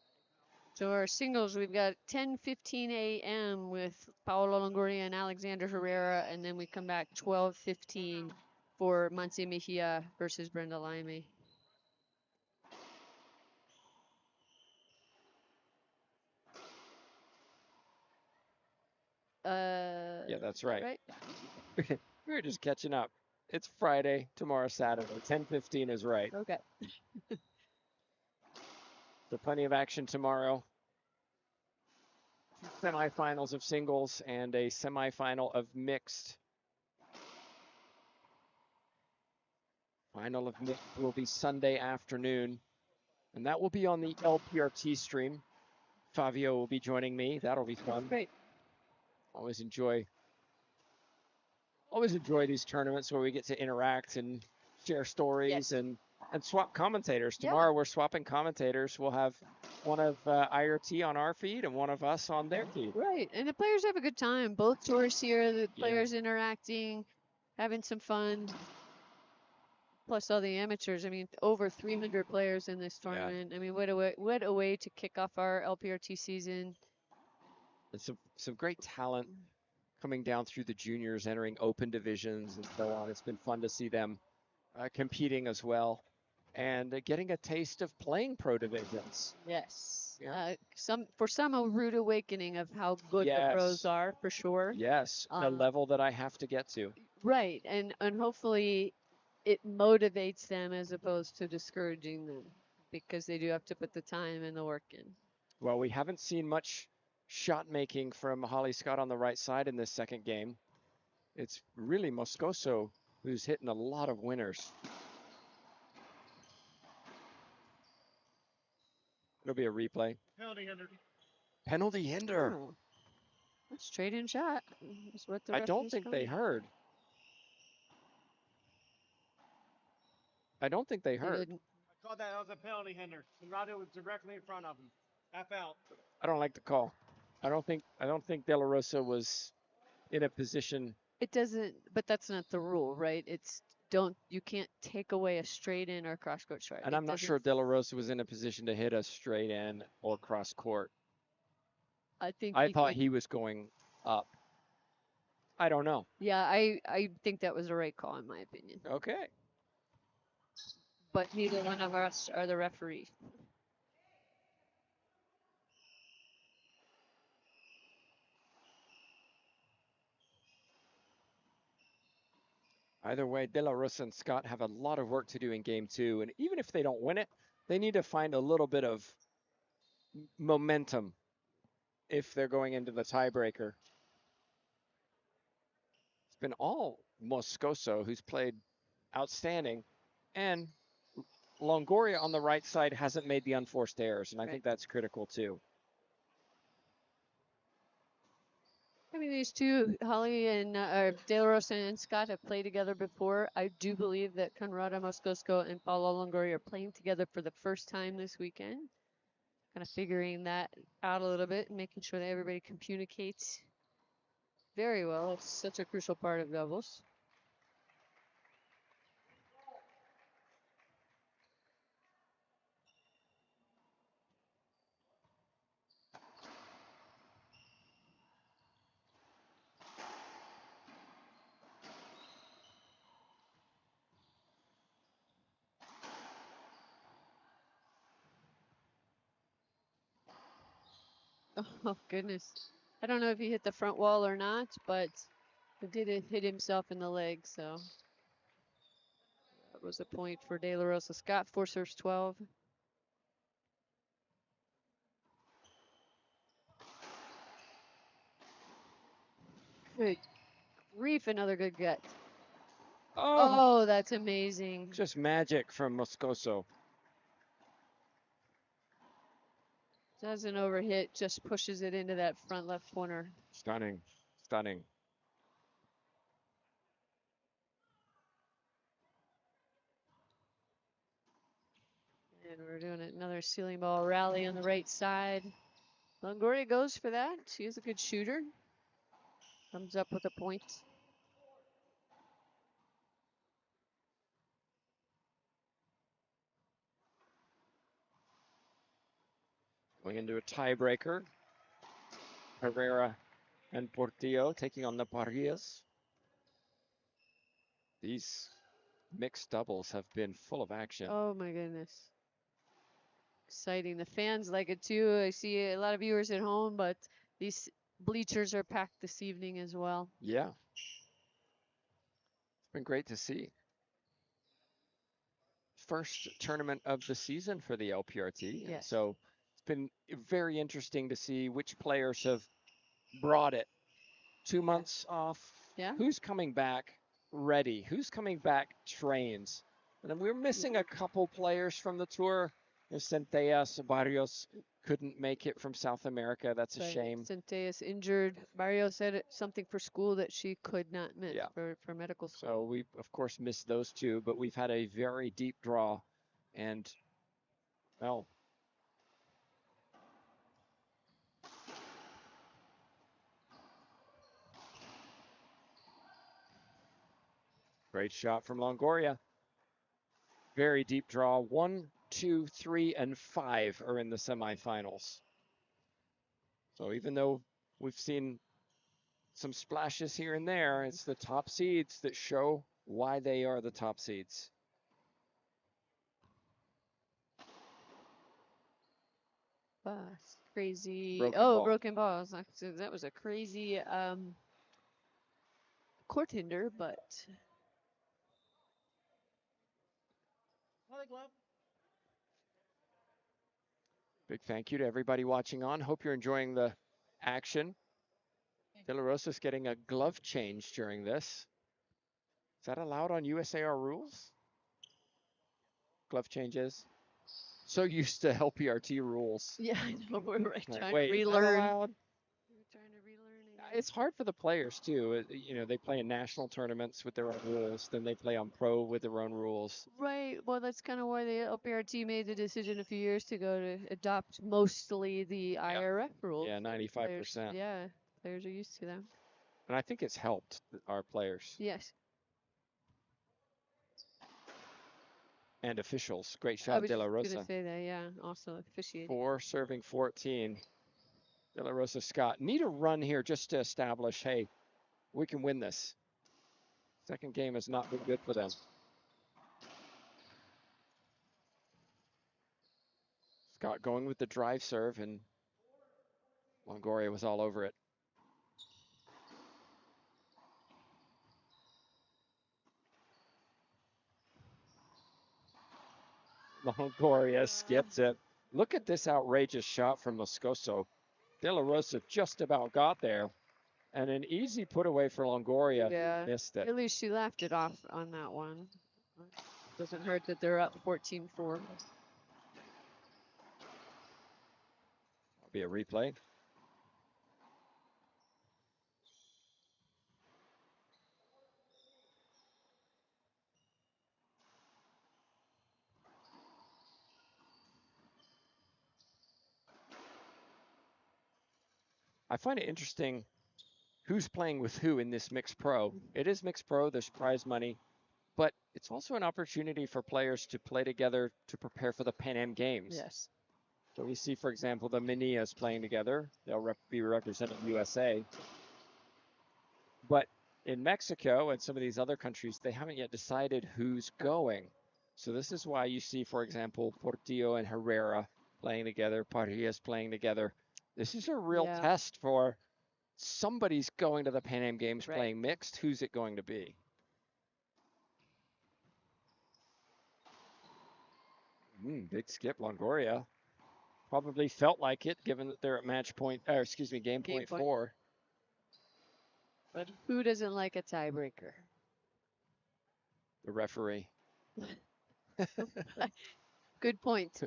So our singles, we've got 10:15 a.m. with Paolo Longoria and Alexander Herrera, and then we come back 12:15 for Monse Mejia versus Brenda Limey. Yeah, that's right. Right? We were just catching up. It's Friday, tomorrow Saturday. 10:15 is right. Okay. So plenty of action tomorrow. Semifinals of singles and a semifinal of mixed. Final of mixed will be Sunday afternoon, and that will be on the LPRT stream. Fabio will be joining me. That'll be fun. Great. Always enjoy these tournaments where we get to interact and share stories and swap commentators. Tomorrow we're swapping commentators. We'll have one of IRT on our feed and one of us on their feed. Right, and the players have a good time. Both tours here, the players interacting, having some fun. Plus all the amateurs. I mean, over 300 players in this tournament. I mean, what a way to kick off our LPRT season. And some great talent coming down through the juniors, entering open divisions and so on. It's been fun to see them competing as well, and getting a taste of playing pro divisions. Yes. Yeah. Some a rude awakening of how good the pros are, for sure. Yes, the level that I have to get to. Right, and hopefully it motivates them as opposed to discouraging them, because they do have to put the time and the work in. Well, we haven't seen much shot making from Holly Scott on the right side in this second game. It's really Moscoso who's hitting a lot of winners. It'll be a replay. Penalty hinder. Penalty hinder. Oh. Straight in shot. Is what the I don't think they heard. I don't think they heard. I called that as a penalty hinder. Conrado was directly in front of him. Half out. I don't like the call. I don't think DeLaRosa was in a position. It doesn't, but that's not the rule, right? You can't take away a straight in or cross court strike. And I'm not sure DeLaRosa was in a position to hit a straight in or cross court. I thought he was going up. I don't know. Yeah, I think that was the right call in my opinion. Okay. But neither one of us are the referee. Either way, DeLaRosa and Scott have a lot of work to do in game 2. And even if they don't win it, they need to find a little bit of momentum if they're going into the tiebreaker. It's been all Moscoso, who's played outstanding, and Longoria on the right side hasn't made the unforced errors, and I think that's critical too. I mean, these two, Holly and DeLaRosa and Scott, have played together before. I do believe that Conrado Moscoso and Paulo Longoria are playing together for the first time this weekend. Kind of figuring that out a little bit and making sure that everybody communicates very well. It's such a crucial part of doubles. Oh, goodness. I don't know if he hit the front wall or not, but it did hit himself in the leg, so that was a point for DeLaRosa. Scott, 4 serves 12. Good grief, another good gut. Oh, Oh, that's amazing. just magic from Moscoso. Doesn't overhit, just pushes it into that front left corner. Stunning, stunning. And we're doing another ceiling ball rally on the right side. Longoria goes for that. She is a good shooter. Comes up with a point. Going into a tiebreaker. Herrera and Portillo taking on the Parias. These mixed doubles have been full of action. Oh my goodness. Exciting. The fans like it too. I see a lot of viewers at home, but these bleachers are packed this evening as well. Yeah. It's been great to see. First tournament of the season for the LPRT. Yes. So it's been very interesting to see which players have brought it. 2 months off. Yeah. Who's coming back ready? Who's coming back trains? And then we're missing a couple players from the tour. Centellas, Barrios couldn't make it from South America. That's a Right. shame. Centellas injured. Mario said something for school that she could not miss Yeah. for medical school. So we, of course, missed those two, but we've had a very deep draw. And, well, great shot from Longoria. Very deep draw. 1, 2, 3, and 5 are in the semifinals. So even though we've seen some splashes here and there, it's the top seeds that show why they are the top seeds. Crazy. Broken oh, ball. broken balls. That was a crazy court hinder, but Another glove. Big thank you to everybody watching on. Hope you're enjoying the action. DeLaRosa's getting a glove change during this. Is that allowed on USAR rules? Glove changes. So used to LPRT rules. yeah, I know we're trying Wait, to is that relearn. allowed? We're trying to relearn it. It's hard for the players too. You know, they play in national tournaments with their own rules, then they play on pro with their own rules. Right. Well, that's kind of why the LPRT made the decision a few years ago to adopt mostly the IRF rules. Yeah, 95%. Yeah, players are used to them. And I think it's helped our players Yes. and officials. Great I shot, was DeLaRosa. gonna say that. Yeah. Also officiating. 4 serving 14. DeLaRosa Scott. Need a run here just to establish, hey, we can win this. Second game has not been good for them. Scott going with the drive serve, and Longoria was all over it. Longoria skips it. Look at this outrageous shot from Moscoso. DeLaRosa just about got there. And an easy put away for Longoria. Yeah. Missed it. At least she laughed it off on that one. Doesn't hurt that they're up 14-4. That'll be a replay. I find it interesting who's playing with who in this mixed pro. It is mixed pro, there's prize money, but it's also an opportunity for players to play together to prepare for the Pan Am Games. Yes. So we see, for example, the Minias playing together. They'll be representing USA. But in Mexico and some of these other countries, they haven't yet decided who's going. So this is why you see, for example, Portillo and Herrera playing together, Parias playing together. This is a real Yeah. test for somebody's going to the Pan Am Games Right. playing mixed. Who's it going to be? Big skip, Longoria. Probably felt like it, given that they're at match point, or excuse me, game point 4. But who doesn't like a tiebreaker? The referee. Good point.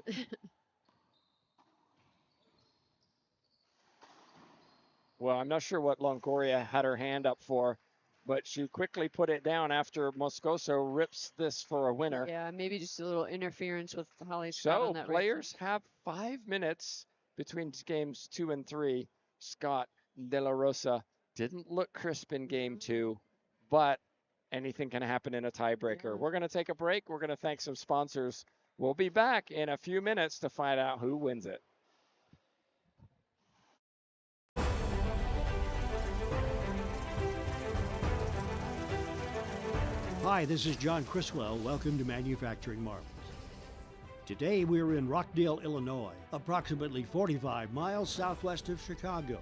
Well, I'm not sure what Longoria had her hand up for, but she quickly put it down after Moscoso rips this for a winner. Yeah, maybe just a little interference with Holly Scott So on that players have 5 minutes between games 2 and 3. Scott DeLaRosa didn't look crisp in game 2, but anything can happen in a tiebreaker. Yeah. We're going to take a break. We're going to thank some sponsors. We'll be back in a few minutes to find out who wins it. Hi, this is John Criswell. Welcome to Manufacturing Marvels. Today we're in Rockdale, Illinois, approximately 45 miles southwest of Chicago.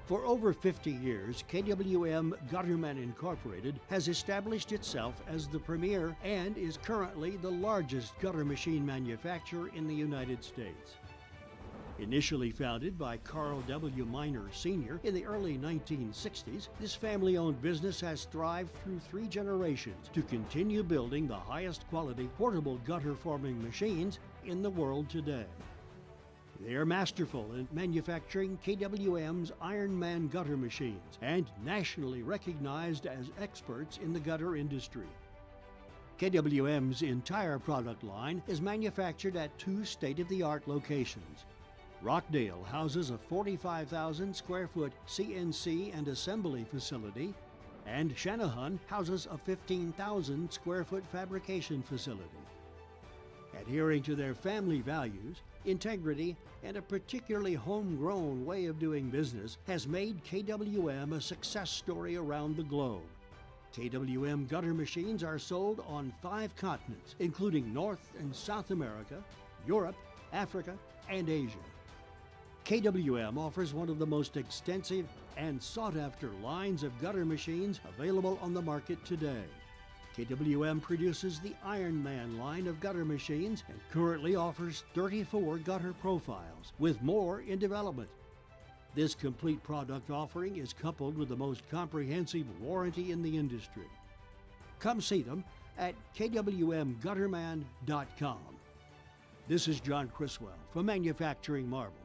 For over 50 years, KWM Gutterman Incorporated has established itself as the premier and is currently the largest gutter machine manufacturer in the United States. Initially founded by Carl W. Miner Sr. in the early 1960s, this family-owned business has thrived through 3 generations to continue building the highest quality portable gutter forming machines in the world today. They are masterful in manufacturing KWM's Ironman gutter machines and nationally recognized as experts in the gutter industry. KWM's entire product line is manufactured at 2 state-of-the-art locations. Rockdale houses a 45,000 square foot CNC and assembly facility, and Shanahan houses a 15,000 square foot fabrication facility. Adhering to their family values, integrity, and a particularly homegrown way of doing business has made KWM a success story around the globe. KWM gutter machines are sold on 5 continents, including North and South America, Europe, Africa, and Asia. KWM offers one of the most extensive and sought-after lines of gutter machines available on the market today. KWM produces the Ironman line of gutter machines and currently offers 34 gutter profiles, with more in development. This complete product offering is coupled with the most comprehensive warranty in the industry. Come see them at kwmgutterman.com. This is John Criswell for Manufacturing Marvels.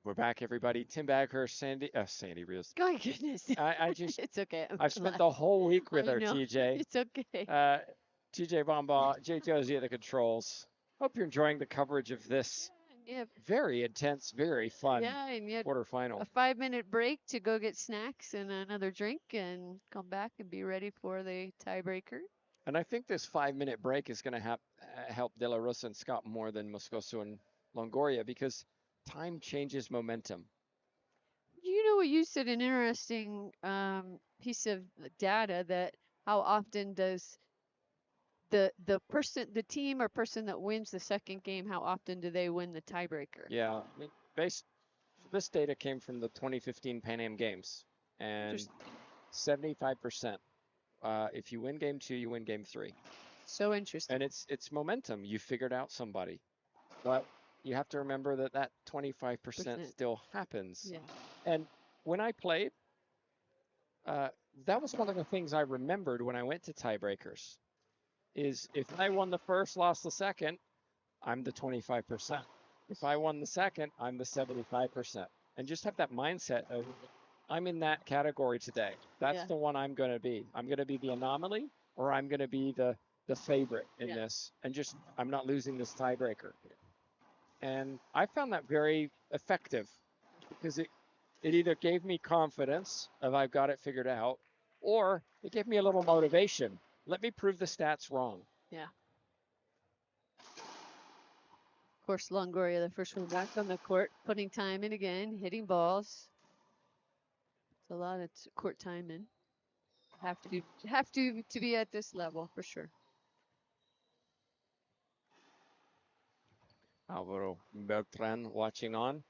We're back, everybody. Tim Baghurst, Sandy Rios. My goodness. I just, It's okay. I've spent the whole week with I her, know. TJ. It's okay. TJ Bomba, Jay Josie at the controls. Hope you're enjoying the coverage of this Yeah, very intense, very fun yeah, and you had quarterfinal. a 5-minute break to go get snacks and another drink and come back and be ready for the tiebreaker. And I think this 5-minute break is going to help DeLaRosa and Scott more than Moscoso and Longoria because time changes momentum. You know what, you said an interesting piece of data that how often does the team or person that wins the second game, how often do they win the tiebreaker? Yeah, I mean, this data came from the 2015 Pan Am Games, and 75%. If you win game 2, you win game 3. So interesting. And it's momentum. You figured out somebody. But you have to remember that that 25% still happens. Yeah. And when I played, that was one of the things I remembered when I went to tiebreakers. Is if I won the first, lost the second, I'm the 25%. If I won the second, I'm the 75%. And just have that mindset of, I'm in that category today. That's the one I'm going to be. I'm going to be the anomaly, or I'm going to be the favorite in this. And just, I'm not losing this tiebreaker. And I found that very effective because it either gave me confidence of I've got it figured out, or it gave me a little motivation. Let me prove the stats wrong. Yeah. Of course, Longoria, the first one back on the court, putting time in again, hitting balls. It's a lot of court time in. Have to be at this level for sure. Alvaro Beltran watching on,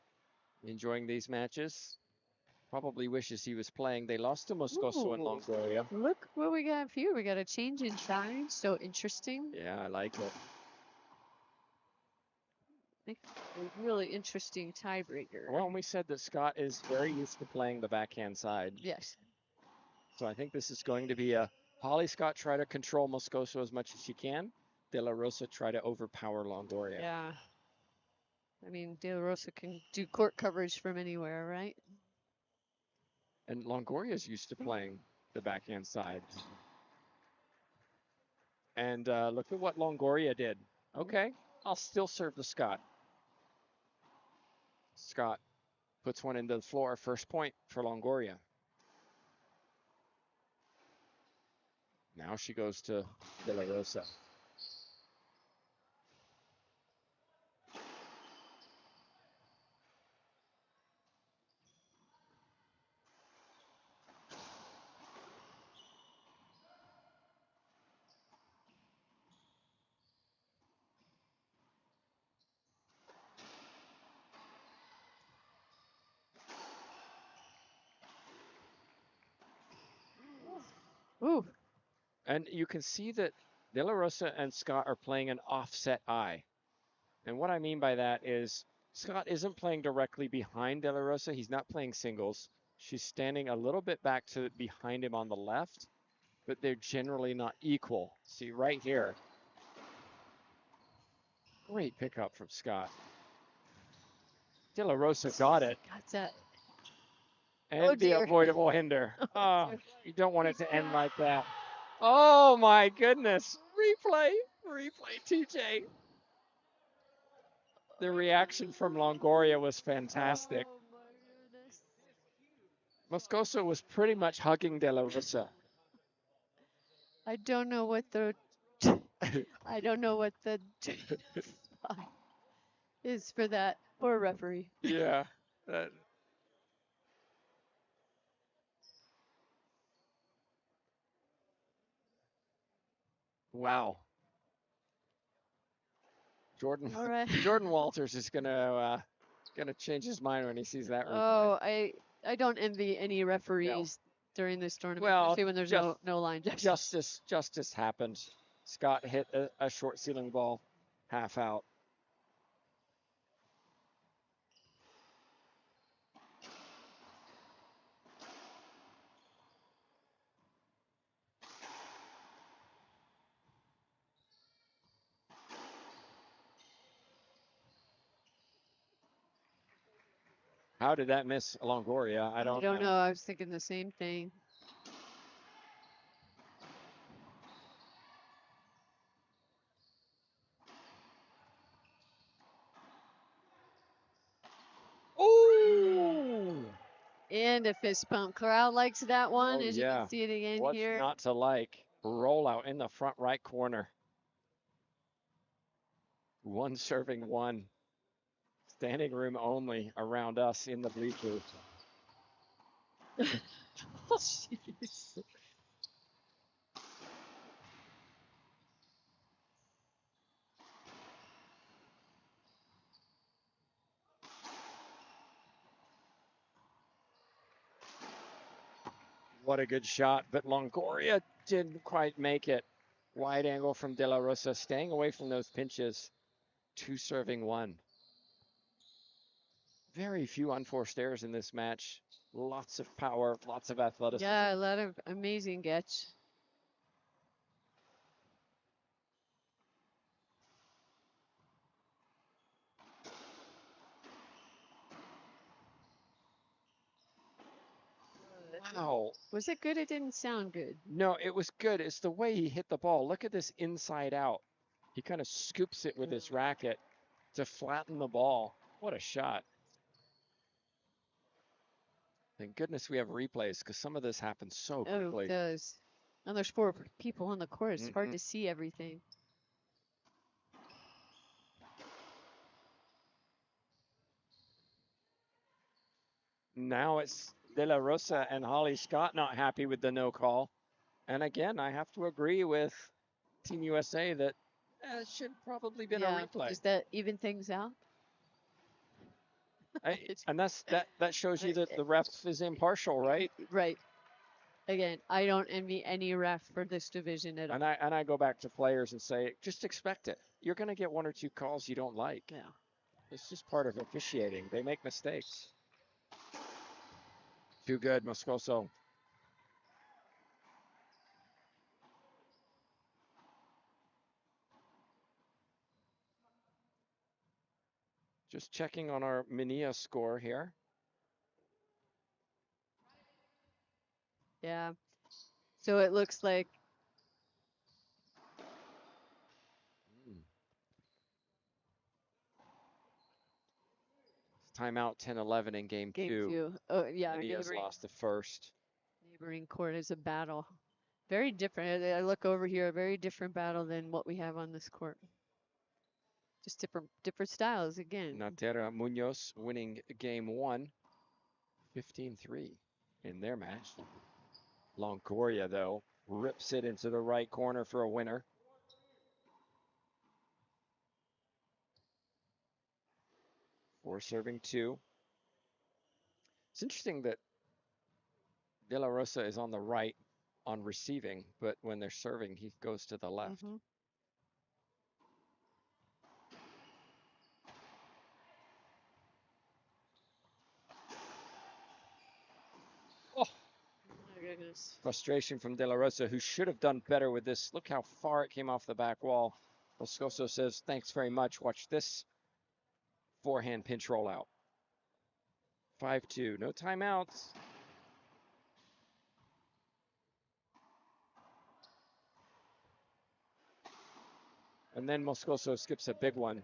enjoying these matches. Probably wishes he was playing. They lost to Moscoso and Longoria. Look what we got here. We got a change in side. So interesting. Yeah, I like it. A really interesting tiebreaker. Well, we said that Scott is very used to playing the backhand side. Yes. So I think this is going to be a Holly Scott try to control Moscoso as much as she can. DeLaRosa try to overpower Longoria. Yeah. I mean, DeLaRosa can do court coverage from anywhere, right? And Longoria is used to playing the backhand side. And look at what Longoria did. Okay, I'll still serve the Scott. Scott puts one into the floor. First point for Longoria. Now she goes to DeLaRosa. Ooh. And you can see that DeLaRosa and Scott are playing an offset eye. And what I mean by that is Scott isn't playing directly behind DeLaRosa. He's not playing singles. She's standing a little bit back to behind him on the left, but they're generally not equal. See right here. Great pickup from Scott. DeLaRosa got it. Got that. And the avoidable hinder. Oh, you don't want it to end like that. Oh my goodness. Replay, TJ. The reaction from Longoria was fantastic. Oh my goodness. Moscoso was pretty much hugging DeLaRosa. I don't know what the is for that poor referee. Yeah. Wow. Jordan. All right. Jordan Walters is gonna change his mind when he sees that replay. Oh, I don't envy any referees during this tournament, Well, especially when there's no line justice. Justice happened. Scott hit a short ceiling ball, half out. How did that miss Longoria? I don't know. I was thinking the same thing. Ooh! And a fist pump. Crowd likes that one, Oh, as you yeah. can see it again What's here. not to like? Rollout in the front right corner. One serving one. Standing room only around us in the bleachers. Oh, jeez. What a good shot, but Longoria didn't quite make it. Wide angle from DeLaRosa, staying away from those pinches. 2 serving 1. Very few unforced errors in this match. Lots of power, lots of athleticism. Yeah, a lot of amazing catch. Wow. Was it good? It didn't sound good. No, it was good. It's the way he hit the ball. Look at this inside out. He kind of scoops it with his racket to flatten the ball. What a shot. Thank goodness we have replays because some of this happens so Oh, quickly. it does. And there's 4 people on the court. It's hard Mhm. to see everything. Now it's DeLaRosa and Holly Scott not happy with the no call. And again, I have to agree with Team USA that it should probably been a replay. Does that even things out? And that shows you that the ref is impartial, right? Right. Again, I don't envy any ref for this division at all. And I go back to players and say, just expect it. You're going to get 1 or 2 calls you don't like. Yeah. It's just part of officiating. They make mistakes. Too good, Moscoso. Just checking on our Minia score here. Yeah. So it looks like Timeout 10-11 in game 2. Oh, yeah. Minia's lost the first. Neighboring court is a battle. Very different. I look over here, a very different battle than what we have on this court. Just different styles again. Natera Munoz winning game 1, 15-3 in their match. Longoria, though, rips it into the right corner for a winner. Four serving 2. It's interesting that DeLaRosa is on the right on receiving, but when they're serving, he goes to the left. Mm-hmm. Oh, my goodness. Frustration from DeLaRosa, who should have done better with this. Look how far it came off the back wall. Moscoso says, thanks very much. Watch this forehand pinch rollout. 5-2, no timeouts. And then Moscoso skips a big one.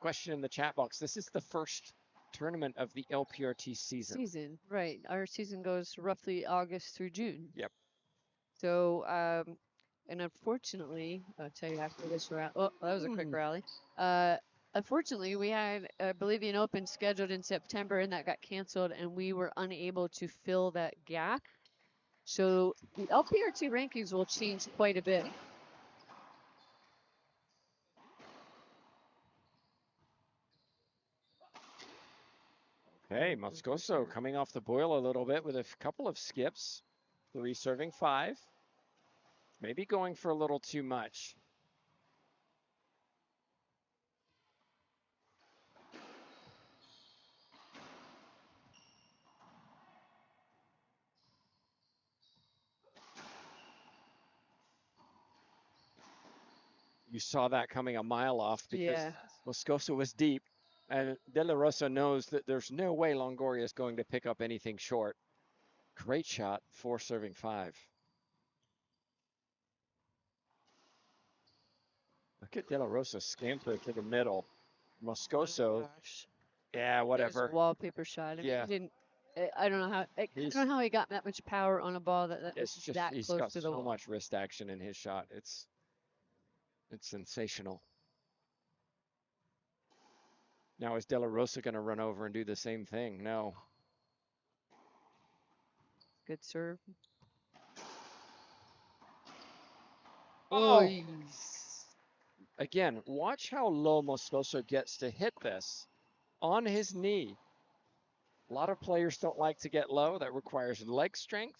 Question in the chat box. This is the first tournament of the LPRT season. Right. Our season goes roughly August through June. Yep. So, and unfortunately, I'll tell you after this round. Oh, that was a quick rally. Unfortunately, we had Bolivian Open scheduled in September, and that got canceled, and we were unable to fill that gap. So the LPRT rankings will change quite a bit. Okay, Moscoso coming off the boil a little bit with a couple of skips. 3 serving 5. Maybe going for a little too much. You saw that coming a mile off because Moscoso was deep. And DeLaRosa knows that there's no way Longoria is going to pick up anything short. Great shot, 4 serving 5. Look at DeLaRosa scamper to the middle. Moscoso, yeah, whatever. Wallpaper shot. I mean, he didn't. I don't know how. I don't know how he got that much power on a ball that It's was just that he's close got to the so wall. much wrist action in his shot. It's sensational. Now is DeLaRosa going to run over and do the same thing? No. Good serve. Oh! Again, watch how low Moscoso gets to hit this on his knee. A lot of players don't like to get low. That requires leg strength,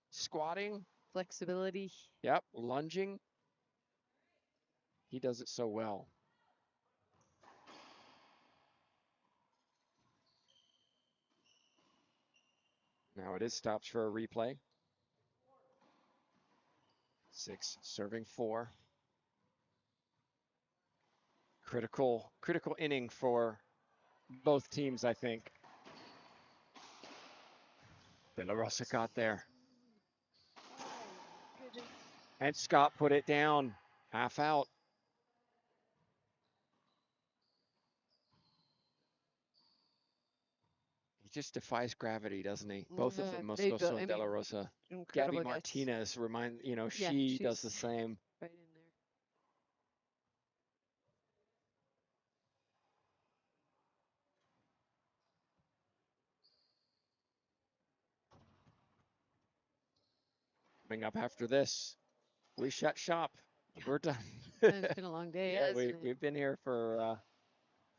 squatting, Flexibility. yep, lunging. He does it so well. Now it is stopped for a replay. 6 serving 4. Critical inning for both teams, I think. DeLaRosa got there. And Scott put it down. Half out. He just defies gravity, doesn't he? Both of them, They Moscoso and I mean, DeLaRosa. incredible Gabby guys. Martinez Yeah, she does she's the same. right in there. Coming up after this, we shut shop. We're done. It's been a long day, Yeah, hasn't it? we've been here for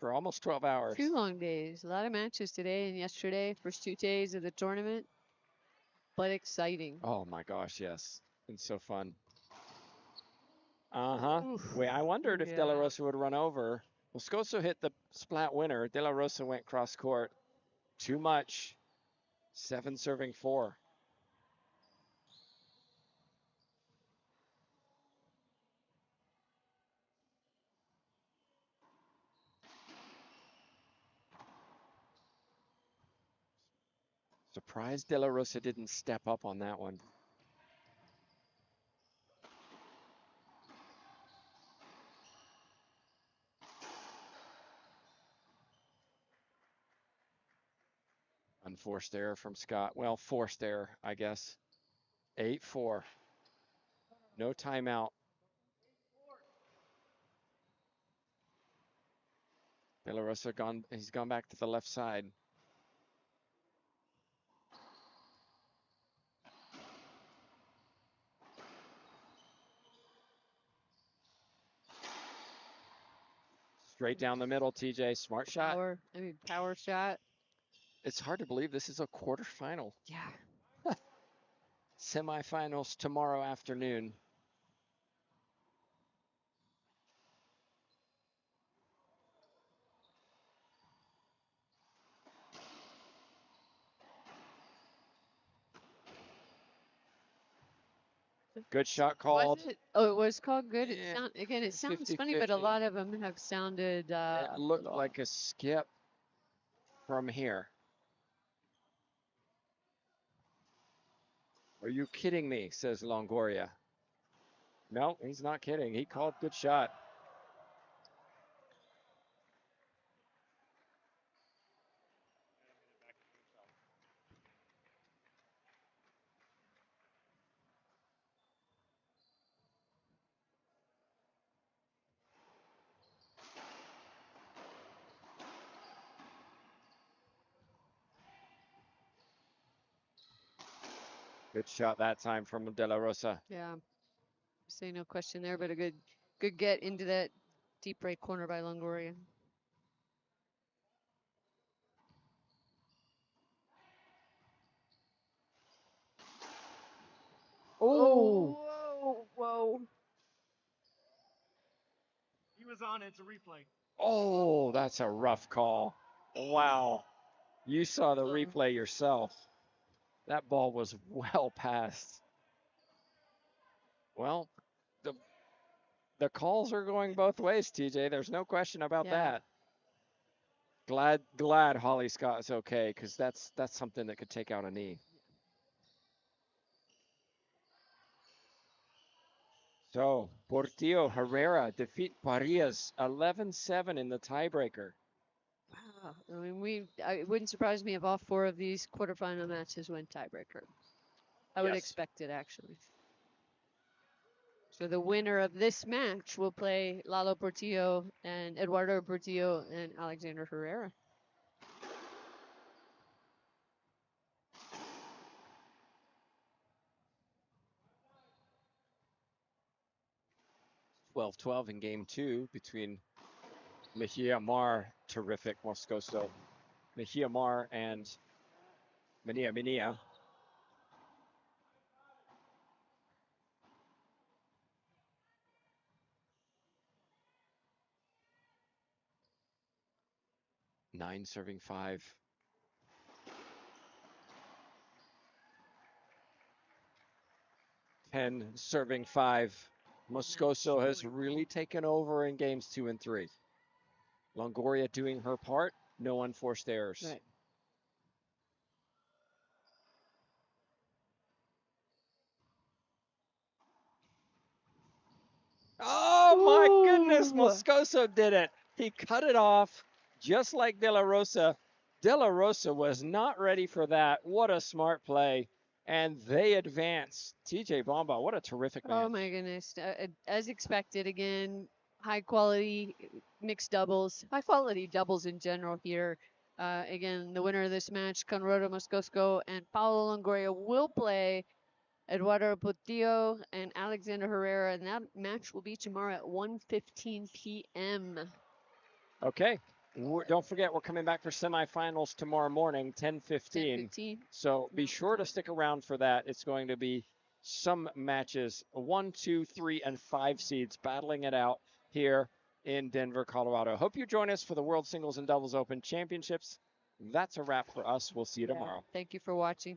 almost 12 hours. 2 long days. A lot of matches today and yesterday. First 2 days of the tournament. But exciting. Oh my gosh, yes. It's so fun. Uh-huh. Oof. Wait, I wondered if Yeah. DeLaRosa would run over. Moscoso hit the splat winner. DeLaRosa went cross court. Too much. 7 serving 4. Surprised DeLaRosa didn't step up on that one. Unforced error from Scott. Well, forced error, I guess. 8-4. No timeout. DeLaRosa he's gone back to the left side. Straight down the middle, TJ. Smart shot. Power shot. It's hard to believe this is a quarterfinal. Yeah. Semifinals tomorrow afternoon. Good shot called. Was it? Oh, it was called good. Yeah, It sounds funny, but a 50-50. lot of them have sounded. It looked like a skip from here. Are you kidding me? Says Longoria. No, he's not kidding. He called good shot. Good shot that time from DeLaRosa. Yeah. Say no question there, but a good get into that deep right corner by Longoria. Oh, Whoa. He was on it. It's a replay. oh, that's a rough call. Wow. You saw the replay yourself. That ball was well past. Well, the calls are going both ways, TJ. There's no question about that. Glad Holly Scott is okay, because that's something that could take out a knee. So Portillo Herrera defeat Parias 11-7 in the tiebreaker. Wow. I mean, it wouldn't surprise me if all 4 of these quarterfinal matches went tiebreaker. I would expect it, actually. So the winner of this match will play Lalo Portillo and Eduardo Portillo and Alexander Herrera. Twelve 12 in game 2 between Mejia Mar, terrific Moscoso. Mejia Mar and Minia, Minia. Nine serving 5. Ten serving 5. Moscoso has really taken over in games 2 and 3. Longoria doing her part. No unforced errors. Right. Oh my goodness, Ooh. Moscoso did it. He cut it off just like DeLaRosa. DeLaRosa was not ready for that. What a smart play. And they advance. TJ Bomba, what a terrific match. Oh my goodness. As expected, again, high quality mixed doubles, high quality doubles in general here. Again, the winner of this match, Conrado Moscoso and Paulo Longoria, will play Eduardo Portillo and Alexander Herrera, and that match will be tomorrow at 1:15 p.m. Okay. Don't forget, we're coming back for semifinals tomorrow morning, 10:15. 10:15. So be sure to stick around for that. It's going to be some matches, 1, 2, 3, and 5 seeds battling it out here in Denver, Colorado. Hope you join us for the World Singles and Doubles Open Championships. That's a wrap for us. We'll see you tomorrow. Thank you for watching.